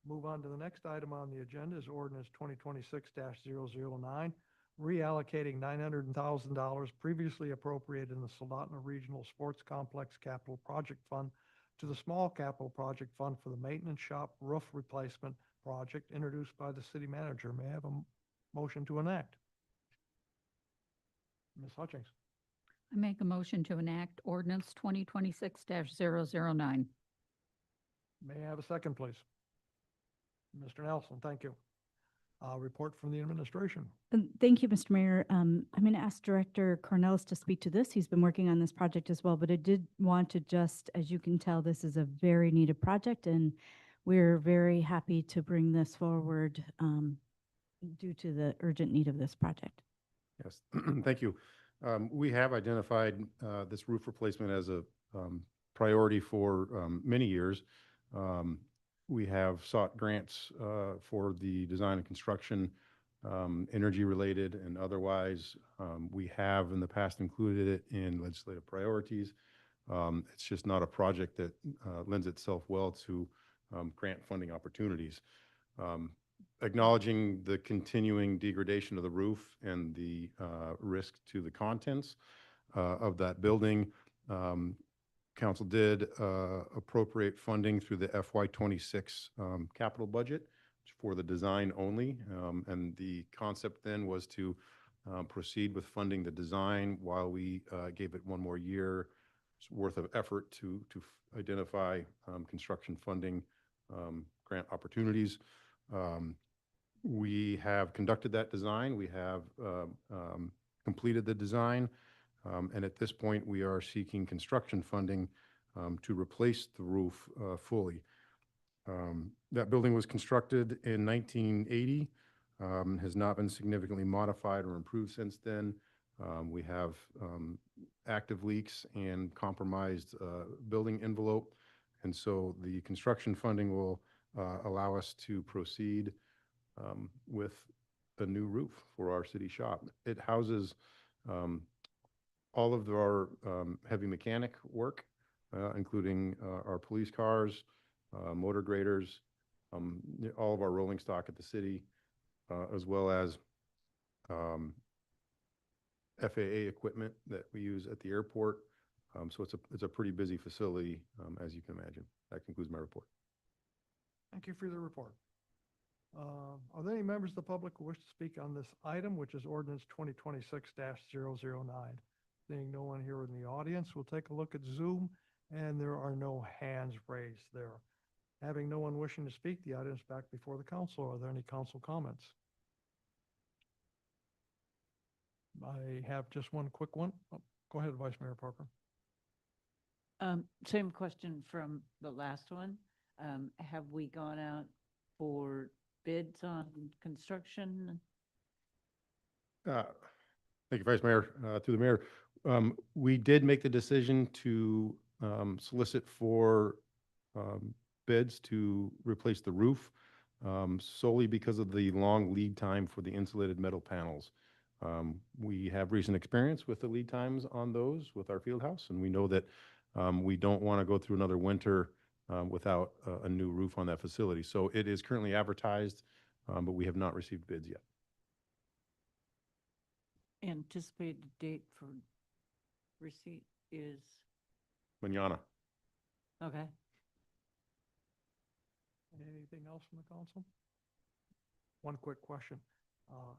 Move on to the next item on the agenda is ordinance 2026-009, reallocating $900,000 previously appropriated in the Soldotna Regional Sports Complex Capital Project Fund to the Small Capital Project Fund for the Maintenance Shop Roof Replacement Project, introduced by the city manager. May I have a motion to enact? Ms. Hutchings. I make a motion to enact ordinance 2026-009. May I have a second, please? Mr. Nelson, thank you. Report from the administration. Thank you, Mr. Mayor. I'm going to ask Director Cornelis to speak to this. He's been working on this project as well, but I did want to just, as you can tell, this is a very needed project, and we're very happy to bring this forward due to the urgent need of this project. Yes, thank you. We have identified this roof replacement as a priority for many years. We have sought grants for the design and construction, energy related and otherwise. We have in the past included it in legislative priorities. It's just not a project that lends itself well to grant funding opportunities. Acknowledging the continuing degradation of the roof and the risk to the contents of that building, Council did appropriate funding through the FY26 capital budget for the design only. And the concept then was to proceed with funding the design while we gave it one more year worth of effort to identify construction funding grant opportunities. We have conducted that design. We have completed the design. And at this point, we are seeking construction funding to replace the roof fully. That building was constructed in 1980, has not been significantly modified or improved since then. We have active leaks and compromised building envelope. And so the construction funding will allow us to proceed with a new roof for our city shop. It houses all of our heavy mechanic work, including our police cars, motor graders, all of our rolling stock at the city, as well as FAA equipment that we use at the airport. So it's a pretty busy facility, as you can imagine. That concludes my report. Thank you for the report. Are there any members of the public who wish to speak on this item, which is ordinance 2026-009? Seeing no one here in the audience, we'll take a look at Zoom, and there are no hands raised there. Having no one wishing to speak, the item is back before the council. Are there any council comments? I have just one quick one. Oh, go ahead, Vice Mayor Parker. Same question from the last one. Have we gone out for bids on construction? Thank you, Vice Mayor. Through the mayor, we did make the decision to solicit for bids to replace the roof solely because of the long lead time for the insulated metal panels. We have recent experience with the lead times on those with our field house, and we know that we don't want to go through another winter without a new roof on that facility. So it is currently advertised, but we have not received bids yet. Anticipated date for receipt is? Manana. Okay. Anything else from the council? One quick question.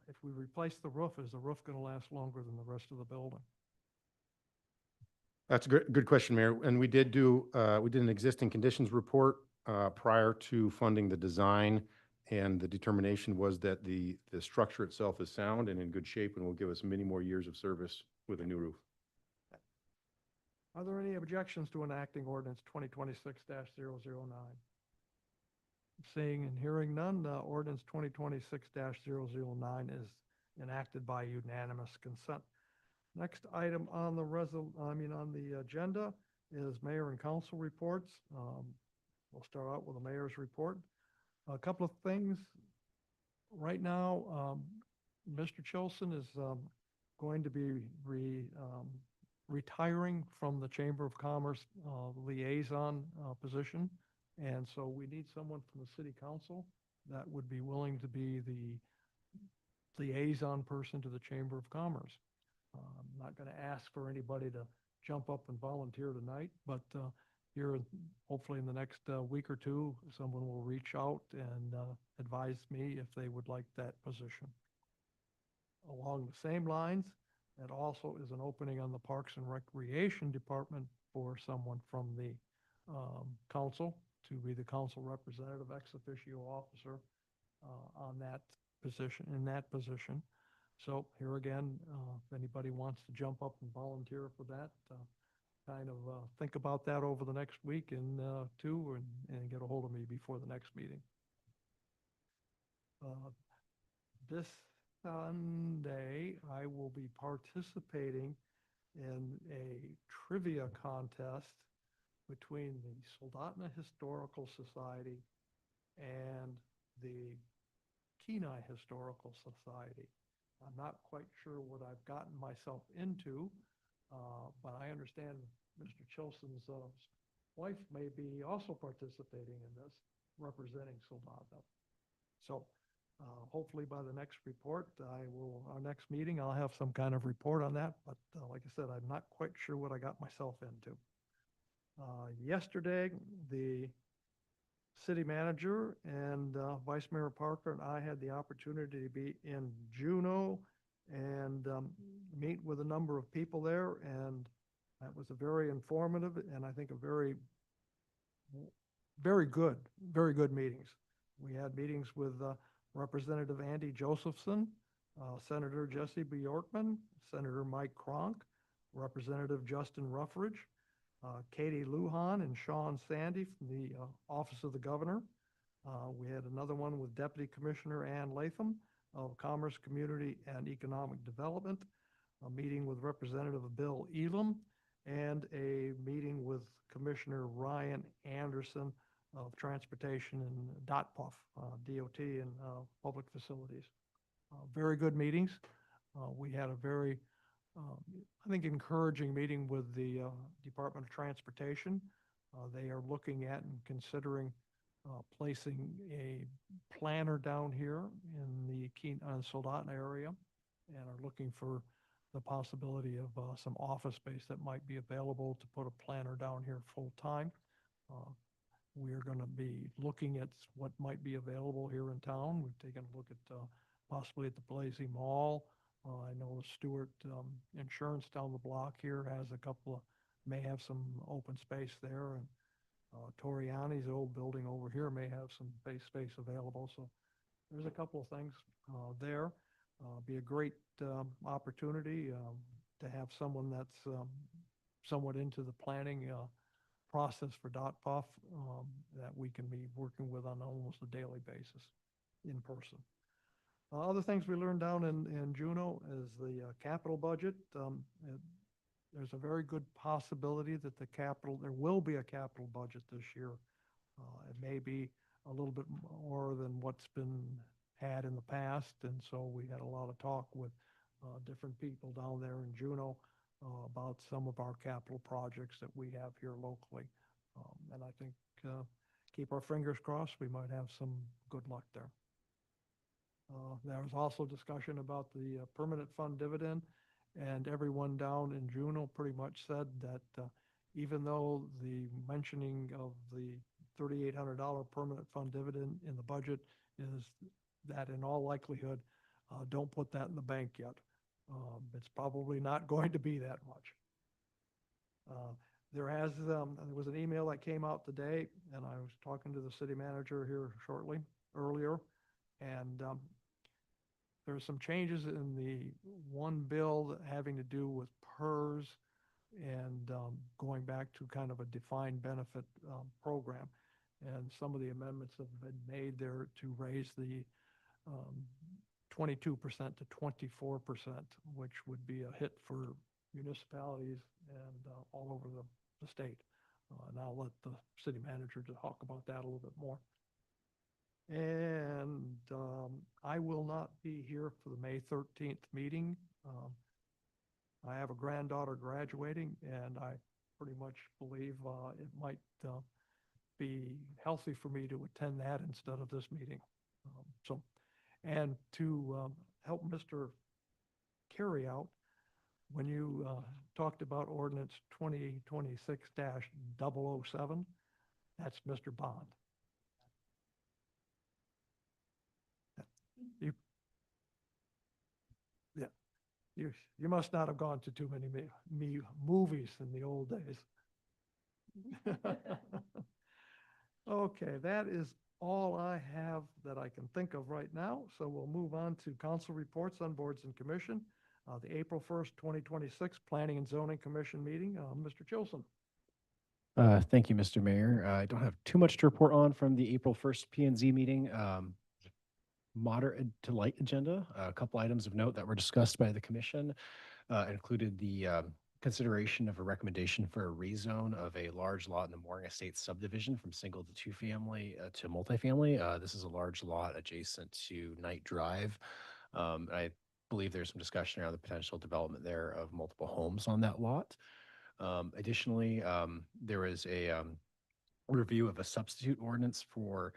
If we replace the roof, is the roof going to last longer than the rest of the building? That's a good question, Mayor. And we did an existing conditions report prior to funding the design, and the determination was that the structure itself is sound and in good shape and will give us many more years of service with a new roof. Are there any objections to enacting ordinance 2026-009? Seeing and hearing none, ordinance 2026-009 is enacted by unanimous consent. Next item on the on the agenda is mayor and council reports. We'll start out with the mayor's report. A couple of things. Right now, Mr. Chilson is going to be retiring from the Chamber of Commerce liaison position. And so we need someone from the city council that would be willing to be the liaison person to the Chamber of Commerce. I'm not going to ask for anybody to jump up and volunteer tonight, but here, hopefully in the next week or two, someone will reach out and advise me if they would like that position. Along the same lines, it also is an opening on the Parks and Recreation Department for someone from the council to be the council representative ex officio officer on that position, in that position. So here again, if anybody wants to jump up and volunteer for that, kind of think about that over the next week and two, and get a hold of me before the next meeting. This Sunday, I will be participating in a trivia contest between the Soldotna Historical Society and the Kenai Historical Society. I'm not quite sure what I've gotten myself into, but I understand Mr. Chilson's wife may be also participating in this, representing Soldotna. So hopefully by the next report, our next meeting, I'll have some kind of report on that. But like I said, I'm not quite sure what I got myself into. Yesterday, the city manager and Vice Mayor Parker and I had the opportunity to be in Juneau and meet with a number of people there. And that was a very informative and I think a very good meetings. We had meetings with Representative Andy Josephson, Senator Jesse Bjorkman, Senator Mike Cronk, Representative Justin Ruffridge, Katie Lujan and Sean Sandy from the Office of the Governor. We had another one with Deputy Commissioner Ann Latham of Commerce, Community, and Economic Development, a meeting with Representative Bill Elam, and a meeting with Commissioner Ryan Anderson of Transportation and DOT and Public Facilities. Very good meetings. We had a very, I think, encouraging meeting with the Department of Transportation. They are looking at and considering placing a planner down here in the Soldotna area and are looking for the possibility of some office space that might be available to put a planner down here full time. We're going to be looking at what might be available here in town. We've taken a look at possibly at the Blasey Mall. I know Stewart Insurance down the block here has a couple of, may have some open space there. And Toriani's old building over here may have some space available. So there's a couple of things there. Be a great opportunity to have someone that's somewhat into the planning process for DOTPOF that we can be working with on almost a daily basis in person. Other things we learned down in Juneau is the capital budget. There's a very good possibility that there will be a capital budget this year. It may be a little bit more than what's been had in the past. And so we had a lot of talk with different people down there in Juneau about some of our capital projects that we have here locally. And I think keep our fingers crossed, we might have some good luck there. There was also discussion about the permanent fund dividend, and everyone down in Juneau pretty much said that even though the mentioning of the $3,800 permanent fund dividend in the budget is that in all likelihood, don't put that in the bank yet. It's probably not going to be that much. There was an email that came out today, and I was talking to the city manager here earlier, and there's some changes in the one bill having to do with PERS and going back to kind of a defined benefit program. And some of the amendments have been made there to raise the 22% to 24%, which would be a hit for municipalities and all over the state. And I'll let the city manager to talk about that a little bit more. And I will not be here for the May 13th meeting. I have a granddaughter graduating, and I pretty much believe it might be healthy for me to attend that instead of this meeting. And to help Mr. Carry out, when you talked about Ordinance 2026-007, that's Mr. Bond. You must not have gone to too many movies in the old days. Okay, that is all I have that I can think of right now. So we'll move on to council reports on boards and commission. The April 1st, 2026 Planning and Zoning Commission meeting. Mr. Chilson. Thank you, Mr. Mayor. I don't have too much to report on from the April 1st P and Z meeting. Moderate to light agenda. A couple items of note that were discussed by the commission included the consideration of a recommendation for a rezone of a large lot in the Mooring Estates subdivision from single to two family to multifamily. This is a large lot adjacent to Knight Drive. I believe there's some discussion around the potential development there of multiple homes on that lot. Additionally, there was a review of a substitute ordinance for,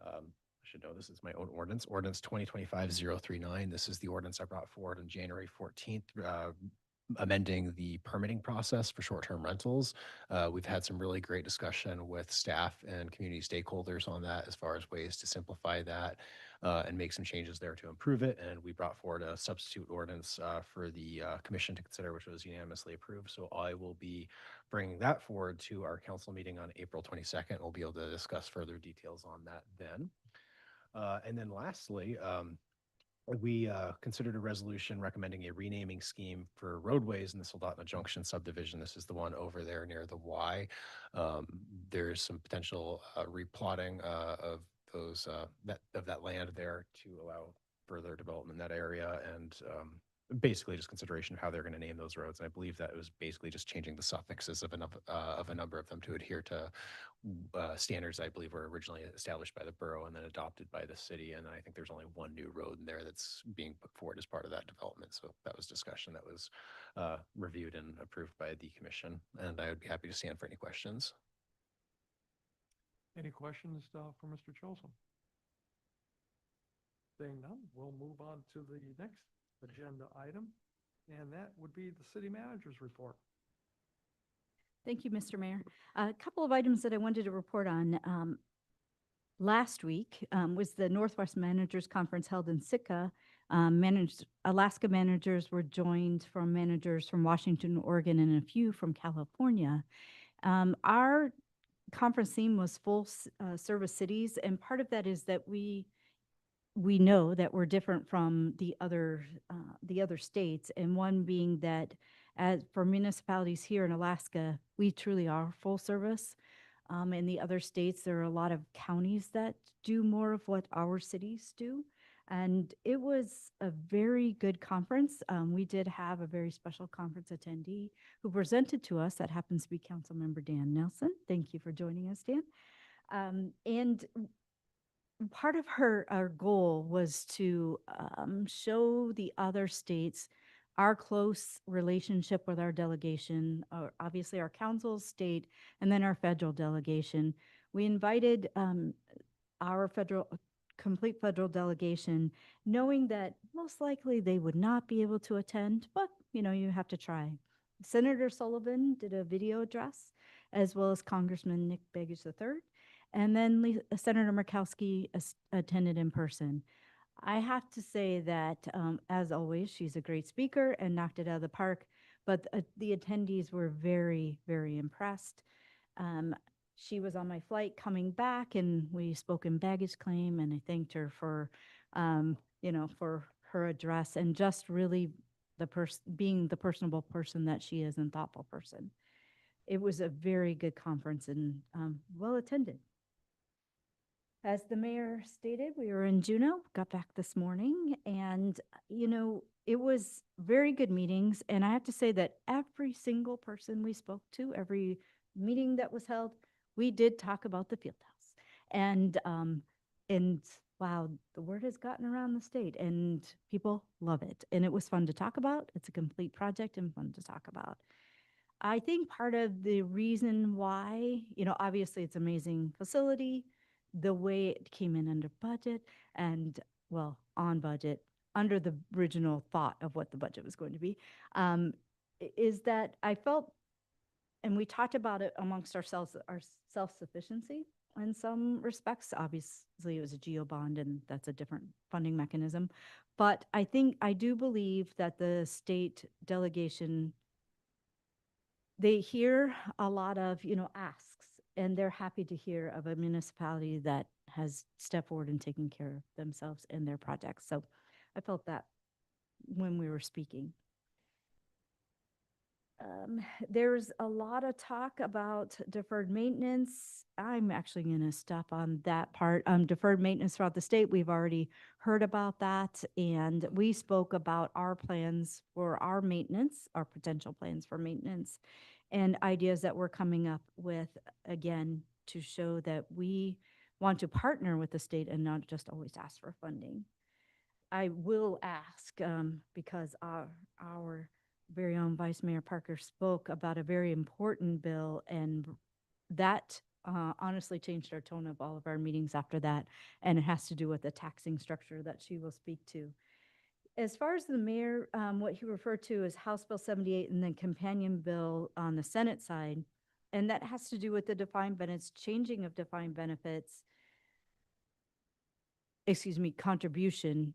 I should know this is my own ordinance, Ordinance 2025-039. This is the ordinance I brought forward on January 14th, amending the permitting process for short-term rentals. We've had some really great discussion with staff and community stakeholders on that as far as ways to simplify that and make some changes there to improve it. And we brought forward a substitute ordinance for the commission to consider, which was unanimously approved. So I will be bringing that forward to our council meeting on April 22nd. We'll be able to discuss further details on that then. And then lastly, we considered a resolution recommending a renaming scheme for roadways in the Soldotna Junction subdivision. This is the one over there near the Y. There's some potential replotting of those that land there to allow further development in that area, and basically just consideration of how they're going to name those roads. And I believe that it was basically just changing the suffixes of a number of them to adhere to standards I believe were originally established by the borough and then adopted by the city. And I think there's only one new road in there that's being put forward as part of that development. So that was discussion that was reviewed and approved by the commission. And I would be happy to stand for any questions. Any questions for Mr. Chilson? Seeing none, we'll move on to the next agenda item, and that would be the city manager's report. Thank you, Mr. Mayor. A couple of items that I wanted to report on. Last week was the Northwest Managers Conference held in Sitka. Alaska managers were joined from managers from Washington, Oregon, and a few from California. Our conference theme was full service cities, and part of that is that we know that we're different from the other states, and one being that as for municipalities here in Alaska, we truly are full service. In the other states, there are a lot of counties that do more of what our cities do. And it was a very good conference. We did have a very special conference attendee who presented to us. That happens to be Councilmember Dan Nelson. Thank you for joining us, Dan. And part of our goal was to show the other states our close relationship with our delegation, obviously our council, state, and then our federal delegation. We invited our complete federal delegation, knowing that most likely they would not be able to attend, but you have to try. Senator Sullivan did a video address, as well as Congressman Nick Begich III, and then Senator Murkowski attended in person. I have to say that, as always, she's a great speaker and knocked it out of the park, but the attendees were very, very impressed. She was on my flight coming back, and we spoke in baggage claim, and I thanked her for, for her address and just really being the personable person that she is and thoughtful person. It was a very good conference and well attended. As the mayor stated, we were in Juneau, got back this morning, and, it was very good meetings. And I have to say that every single person we spoke to, every meeting that was held, we did talk about the field house. And wow, the word has gotten around the state and people love it. And it was fun to talk about. It's a complete project and fun to talk about. I think part of the reason why, obviously it's an amazing facility, the way it came in under budget and, well, on budget, under the original thought of what the budget was going to be, is that I felt, and we talked about it amongst ourselves, our self-sufficiency in some respects. Obviously, it was a GEO bond, and that's a different funding mechanism. But I do believe that the state delegation, they hear a lot of, asks. And they're happy to hear of a municipality that has stepped forward and taken care of themselves and their projects. So I felt that when we were speaking. There's a lot of talk about deferred maintenance. I'm actually going to stop on that part. Deferred maintenance throughout the state, we've already heard about that. And we spoke about our plans for our maintenance, our potential plans for maintenance, and ideas that we're coming up with, again, to show that we want to partner with the state and not just always ask for funding. I will ask, because our very own Vice Mayor Parker spoke about a very important bill, and that honestly changed our tone of all of our meetings after that, and it has to do with the taxing structure that she will speak to. As far as the mayor, what he referred to as House Bill 78 and then companion bill on the Senate side, and that has to do with the defined benefits, changing of defined benefits, contribution,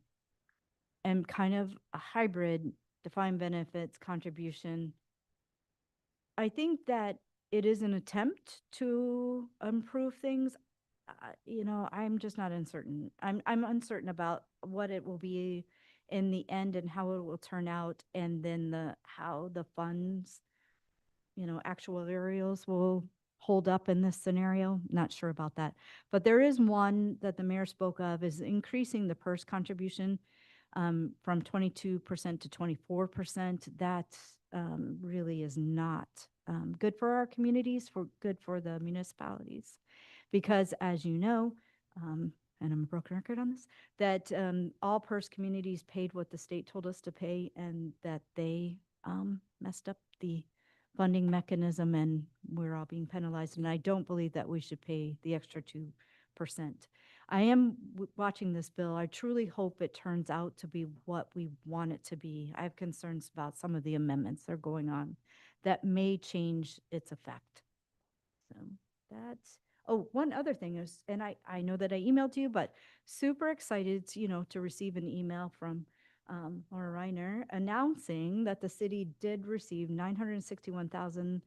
and kind of a hybrid defined benefits contribution. I think that it is an attempt to improve things. I'm just not uncertain. I'm uncertain about what it will be in the end and how it will turn out, and then how the funds, actuarials will hold up in this scenario. Not sure about that. But there is one that the mayor spoke of, is increasing the PERS contribution from 22% to 24%. That really is not good for our communities, good for the municipalities. Because as you know, and I'm a broken record on this, that all PERS communities paid what the state told us to pay, and that they messed up the funding mechanism, and we're all being penalized. And I don't believe that we should pay the extra 2%. I am watching this bill. I truly hope it turns out to be what we want it to be. I have concerns about some of the amendments that are going on that may change its effect. So that's, oh, one other thing is, and I know that I emailed you, but super excited, to receive an email from Laura Reiner announcing that the city did receive $961,000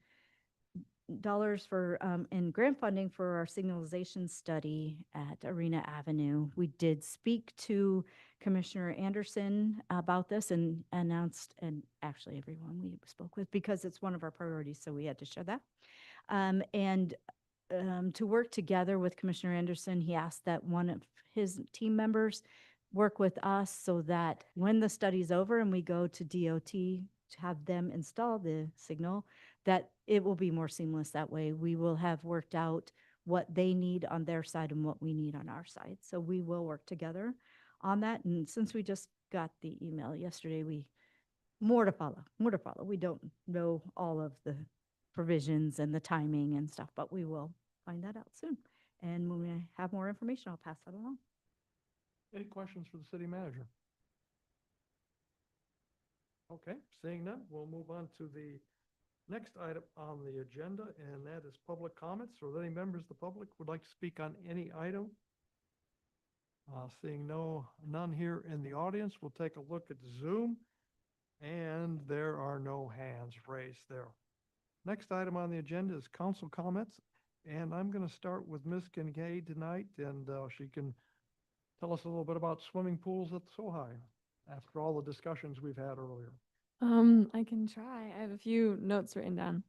for in grant funding for our signalization study at Arena Avenue. We did speak to Commissioner Anderson about this and announced, and actually everyone we spoke with, because it's one of our priorities, so we had to share that. To work together with Commissioner Anderson, he asked that one of his team members work with us so that when the study's over and we go to DOT to have them install the signal, that it will be more seamless that way. We will have worked out what they need on their side and what we need on our side. So we will work together on that. And since we just got the email yesterday, more to follow. We don't know all of the provisions and the timing and stuff, but we will find that out soon. And when we have more information, I'll pass that along. Any questions for the city manager? Okay, seeing none, we'll move on to the next item on the agenda, and that is public comments. Or any members of the public would like to speak on any item? Seeing none here in the audience, we'll take a look at Zoom, and there are no hands raised there. Next item on the agenda is council comments, and I'm going to start with Ms. Kincaid tonight, and she can tell us a little bit about swimming pools at Sohai after all the discussions we've had earlier. I can try. I have a few notes written down.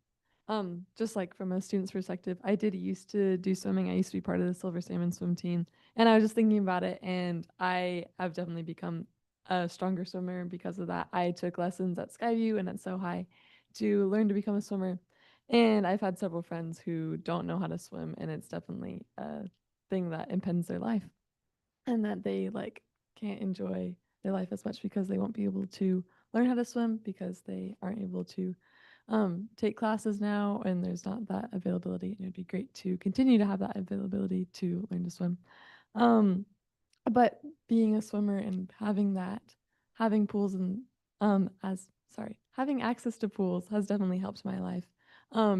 Just like from a student's perspective, I did used to do swimming. I used to be part of the Silver Salmon swim team, and I was just thinking about it, and I have definitely become a stronger swimmer because of that. I took lessons at Skyview and at Sohai to learn to become a swimmer, and I've had several friends who don't know how to swim, and it's definitely a thing that impends their life, and that they can't enjoy their life as much because they won't be able to learn how to swim because they aren't able to take classes now, and there's not that availability. And it'd be great to continue to have that availability to learn to swim. But being a swimmer and having pools and having access to pools has definitely helped my life.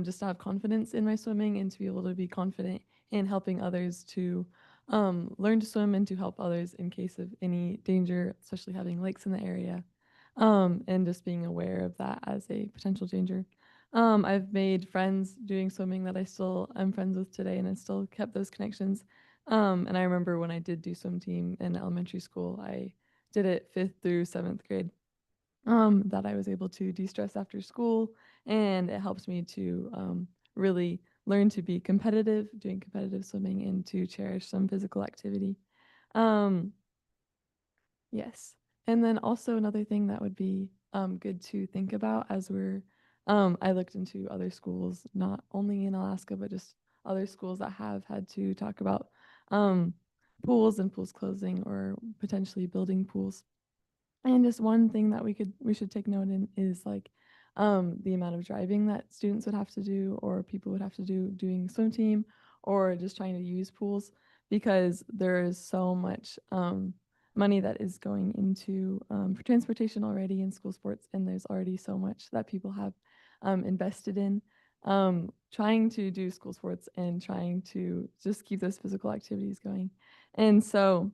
Just to have confidence in my swimming and to be able to be confident in helping others to learn to swim and to help others in case of any danger, especially having lakes in the area. And just being aware of that as a potential danger. I've made friends doing swimming that I still am friends with today, and I still kept those connections. And I remember when I did do swim team in elementary school, I did it 5th through 7th grade, that I was able to de-stress after school and it helps me to really learn to be competitive, doing competitive swimming, and to cherish some physical activity. Um, yes. And then also another thing that would be good to think about as I looked into other schools, not only in Alaska, but just other schools that have had to talk about um, pools and pools closing or potentially building pools. And just one thing that we should take note in is like the amount of driving that students would have to do or people would have to do doing swim team or just trying to use pools, because there is so much money that is going into for transportation already in school sports, and there's already so much that people have invested in trying to do school sports and trying to just keep those physical activities going. And so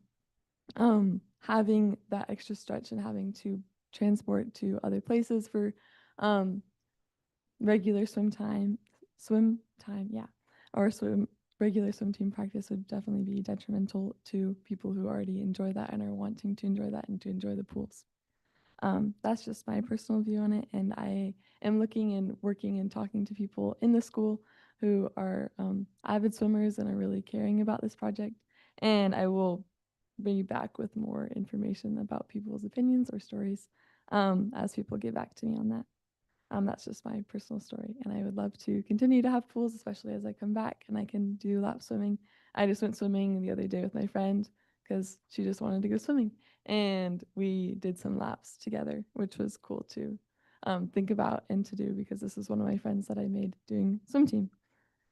having that extra stretch and having to transport to other places for um, regular swim time, yeah, or regular swim team practice would definitely be detrimental to people who already enjoy that and are wanting to enjoy that and to enjoy the pools. That's just my personal view on it, and I am looking and working and talking to people in the school who are avid swimmers and are really caring about this project, and I will bring you back with more information about people's opinions or stories as people get back to me on that. That's just my personal story, and I would love to continue to have pools, especially as I come back and I can do lap swimming. I just went swimming the other day with my friend because she just wanted to go swimming, and we did some laps together, which was cool to think about and to do, because this is one of my friends that I made doing swim team.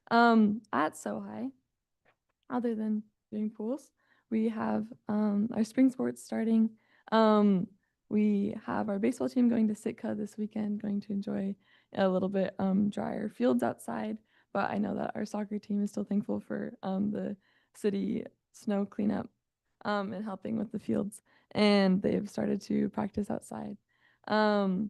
At SoHi, other than doing pools, we have our spring sports starting. We have our baseball team going to Sitka this weekend, going to enjoy a little bit drier fields outside. But I know that our soccer team is still thankful for the city snow cleanup and helping with the fields. And they've started to practice outside. Our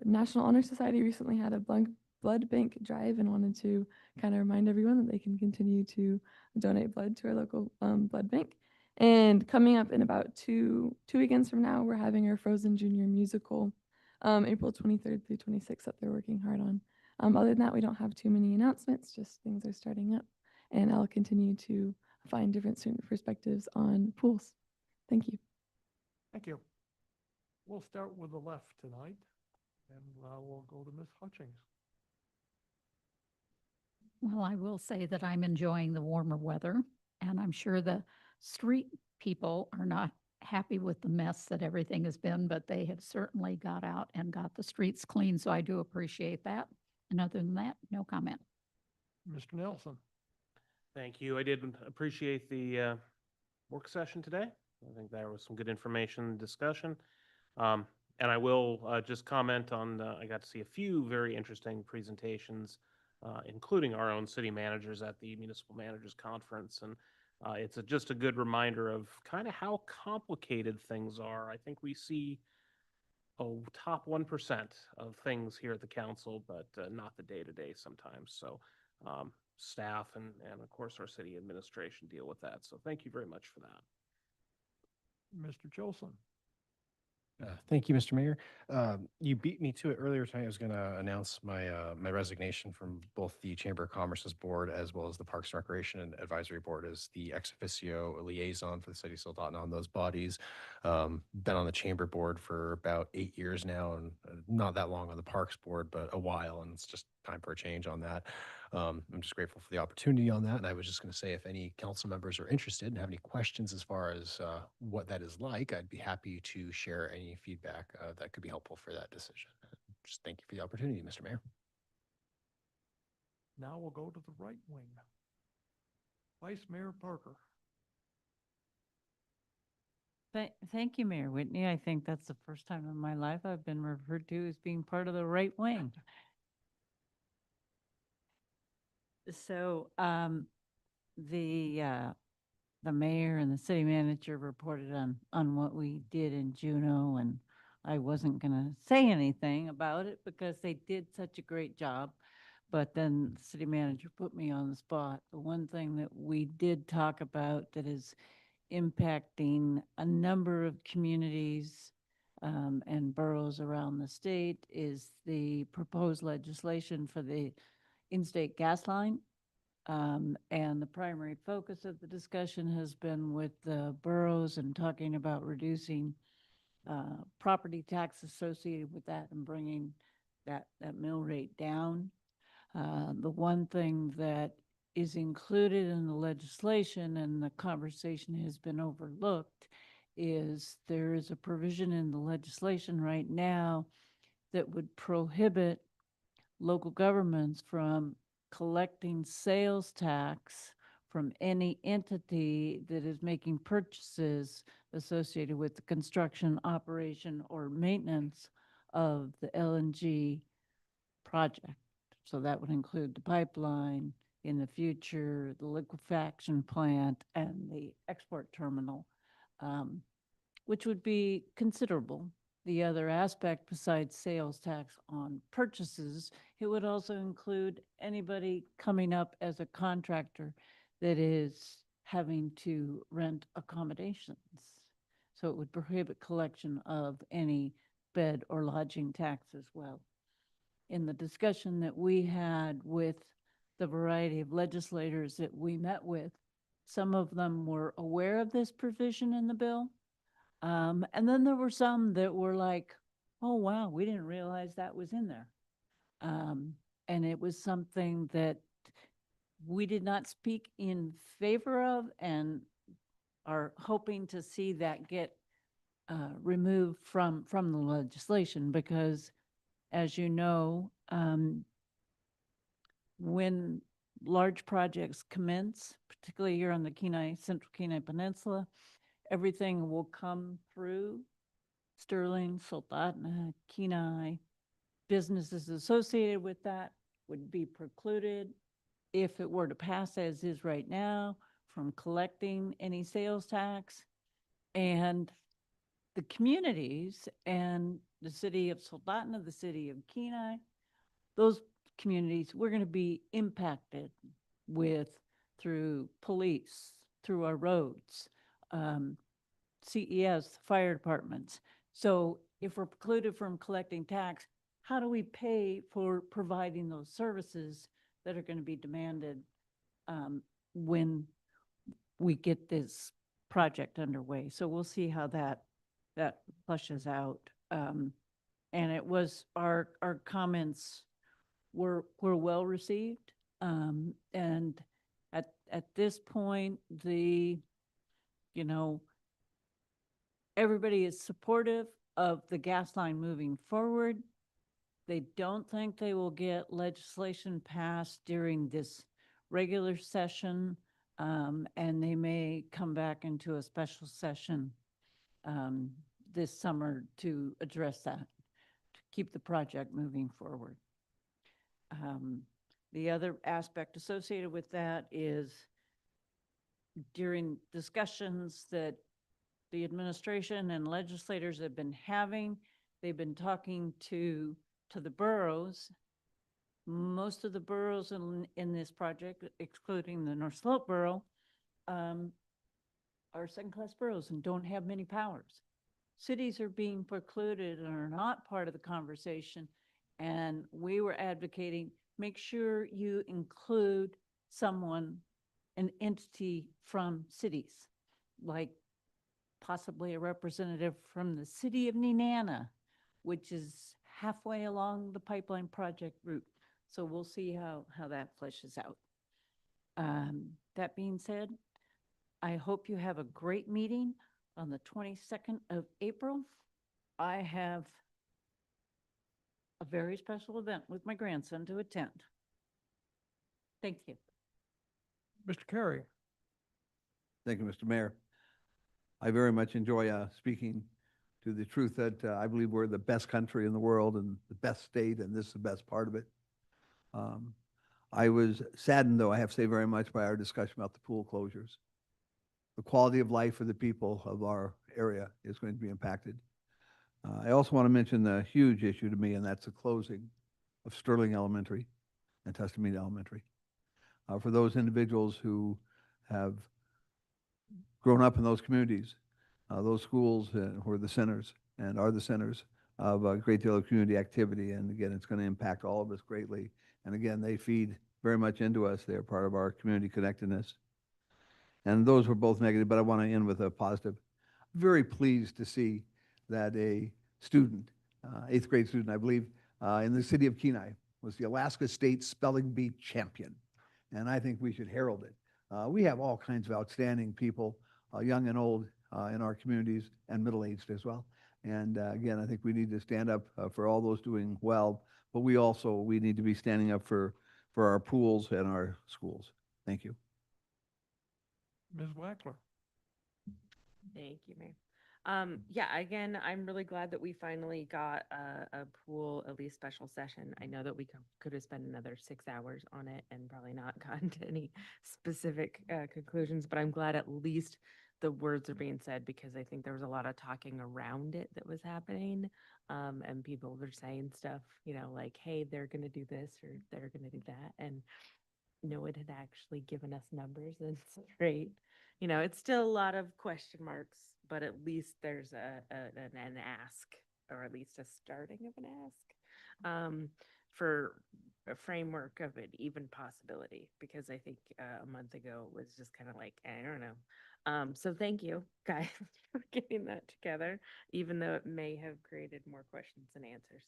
National Honor Society recently had a blood bank drive and wanted to kind of remind everyone that they can continue to donate blood to our local blood bank. And coming up in about two weekends from now, we're having our Frozen Junior musical, April 23rd through 26th, that they're working hard on. Other than that, we don't have too many announcements, just things are starting up. And I'll continue to find different student perspectives on pools. Thank you. Thank you. We'll start with the left tonight, and we'll go to Ms. Hutchings. Well, I will say that I'm enjoying the warmer weather, and I'm sure the street people are not happy with the mess that everything has been, but they have certainly got out and got the streets clean, so I do appreciate that. And other than that, no comment. Mr. Nelson. Thank you. I did appreciate the work session today. I think there was some good information and discussion. And I will just comment on, I got to see a few very interesting presentations, including our own city managers at the Municipal Managers Conference. And it's just a good reminder of kind of how complicated things are. I think we see top 1% of things here at the council, but not the day-to-day sometimes. So staff and of course our city administration deal with that. So thank you very much for that. Mr. Jolson. Thank you, Mr. Mayor. You beat me to it earlier tonight. I was going to announce my resignation from both the Chamber of Commerce's board as well as the Parks and Recreation and Advisory Board as the ex officio liaison for the city of Soldotna on those bodies. Been on the Chamber board for about 8 years now, and not that long on the Parks board, but a while, and it's just time for a change on that. I'm just grateful for the opportunity on that. And I was just going to say, if any council members are interested and have any questions as far as what that is like, I'd be happy to share any feedback that could be helpful for that decision. Just thank you for the opportunity, Mr. Mayor. Now we'll go to the right wing. Vice Mayor Parker. Thank you, Mayor Whitney. I think that's the first time in my life I've been referred to as being part of the right wing. So the mayor and the city manager reported on what we did in Juneau, and I wasn't going to say anything about it because they did such a great job. But then the city manager put me on the spot. The one thing that we did talk about that is impacting a number of communities and boroughs around the state is the proposed legislation for the in-state gas line. And the primary focus of the discussion has been with the boroughs and talking about reducing property tax associated with that and bringing that mill rate down. The one thing that is included in the legislation, and the conversation has been overlooked, is there is a provision in the legislation right now that would prohibit local governments from collecting sales tax from any entity that is making purchases associated with the construction, operation, or maintenance of the LNG project. So that would include the pipeline, in the future, the liquefaction plant, and the export terminal, which would be considerable. The other aspect besides sales tax on purchases, it would also include anybody coming up as a contractor that is having to rent accommodations. So it would prohibit collection of any bed or lodging tax as well. In the discussion that we had with the variety of legislators that we met with, some of them were aware of this provision in the bill. And then there were some that were like, oh, wow, we didn't realize that was in there. And it was something that we did not speak in favor of and are hoping to see that get removed from the legislation because, as you know, when large projects commence, particularly here on the Central Kenai Peninsula, everything will come through Sterling, Soldotna, Kenai. Businesses associated with that would be precluded, if it were to pass as is right now, from collecting any sales tax. And the communities and the city of Soldotna, the city of Kenai, those communities, we're going to be impacted with through police, through our roads, CES, fire departments. So if we're precluded from collecting tax, how do we pay for providing those services that are going to be demanded when we get this project underway? So we'll see how that flushes out. And it was, our comments were well received. And at this point, everybody is supportive of the gas line moving forward. They don't think they will get legislation passed during this regular session, and they may come back into a special session this summer to address that, to keep the project moving forward. The other aspect associated with that is during discussions that the administration and legislators have been having, they've been talking to the boroughs. Most of the boroughs in this project, excluding the North Slope borough, are second-class boroughs and don't have many powers. Cities are being precluded and are not part of the conversation. And we were advocating, make sure you include someone, an entity from cities, like possibly a representative from the city of Nenana, which is halfway along the pipeline project route. So we'll see how that fleshes out. That being said, I hope you have a great meeting on the 22nd of April. I have a very special event with my grandson to attend. Thank you. Mr. Carey. Thank you, Mr. Mayor. I very much enjoy speaking to the truth that I believe we're the best country in the world and the best state, and this is the best part of it. I was saddened, though, I have to say very much, by our discussion about the pool closures. The quality of life for the people of our area is going to be impacted. I also want to mention the huge issue to me, and that's the closing of Sterling Elementary and Tuscaloosa Elementary. For those individuals who have grown up in those communities, those schools were the centers, and are the centers of a great deal of community activity. And again, it's going to impact all of us greatly. And again, they feed very much into us. They're part of our community connectedness. And those were both negative, but I want to end with a positive. Very pleased to see that a student, eighth grade student, I believe, in the city of Kenai, was the Alaska State Spelling Bee champion. And I think we should herald it. We have all kinds of outstanding people, young and old, in our communities, and middle-aged as well. And again, I think we need to stand up for all those doing well, but we need to be standing up for our pools and our schools. Thank you. Ms. Wackler. Thank you, Mayor. Yeah, again, I'm really glad that we finally got a pool, at least special session. I know that we could have spent another 6 hours on it and probably not gotten to any specific conclusions, but I'm glad at least the words are being said, because I think there was a lot of talking around it that was happening. And people were saying stuff, like, hey, they're going to do this or they're going to do that. And no one had actually given us numbers and straight. It's still a lot of question marks, but at least there's an ask, or at least a starting of an ask, for a framework of an even possibility, because I think a month ago it was just kind of like, I don't know. So thank you guys for getting that together, even though it may have created more questions than answers.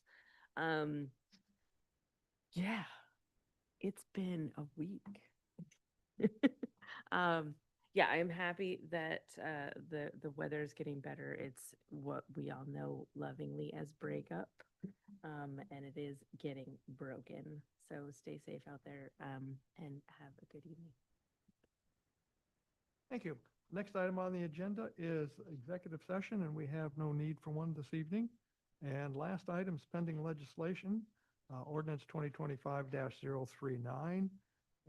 Yeah, it's been a week. Yeah, I'm happy that the weather is getting better. It's what we all know lovingly as breakup, and it is getting broken. So stay safe out there, and have a good evening. Thank you. Next item on the agenda is executive session, and we have no need for one this evening. And last item is pending legislation, Ordinance 2025-039,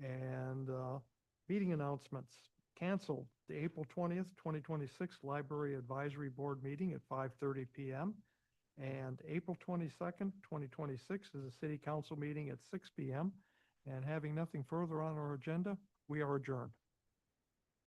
and meeting announcements. Canceled the April 20th, 2026 Library Advisory Board meeting at 5:30 p.m. And April 22nd, 2026 is a City Council meeting at 6 p.m. And having nothing further on our agenda, we are adjourned.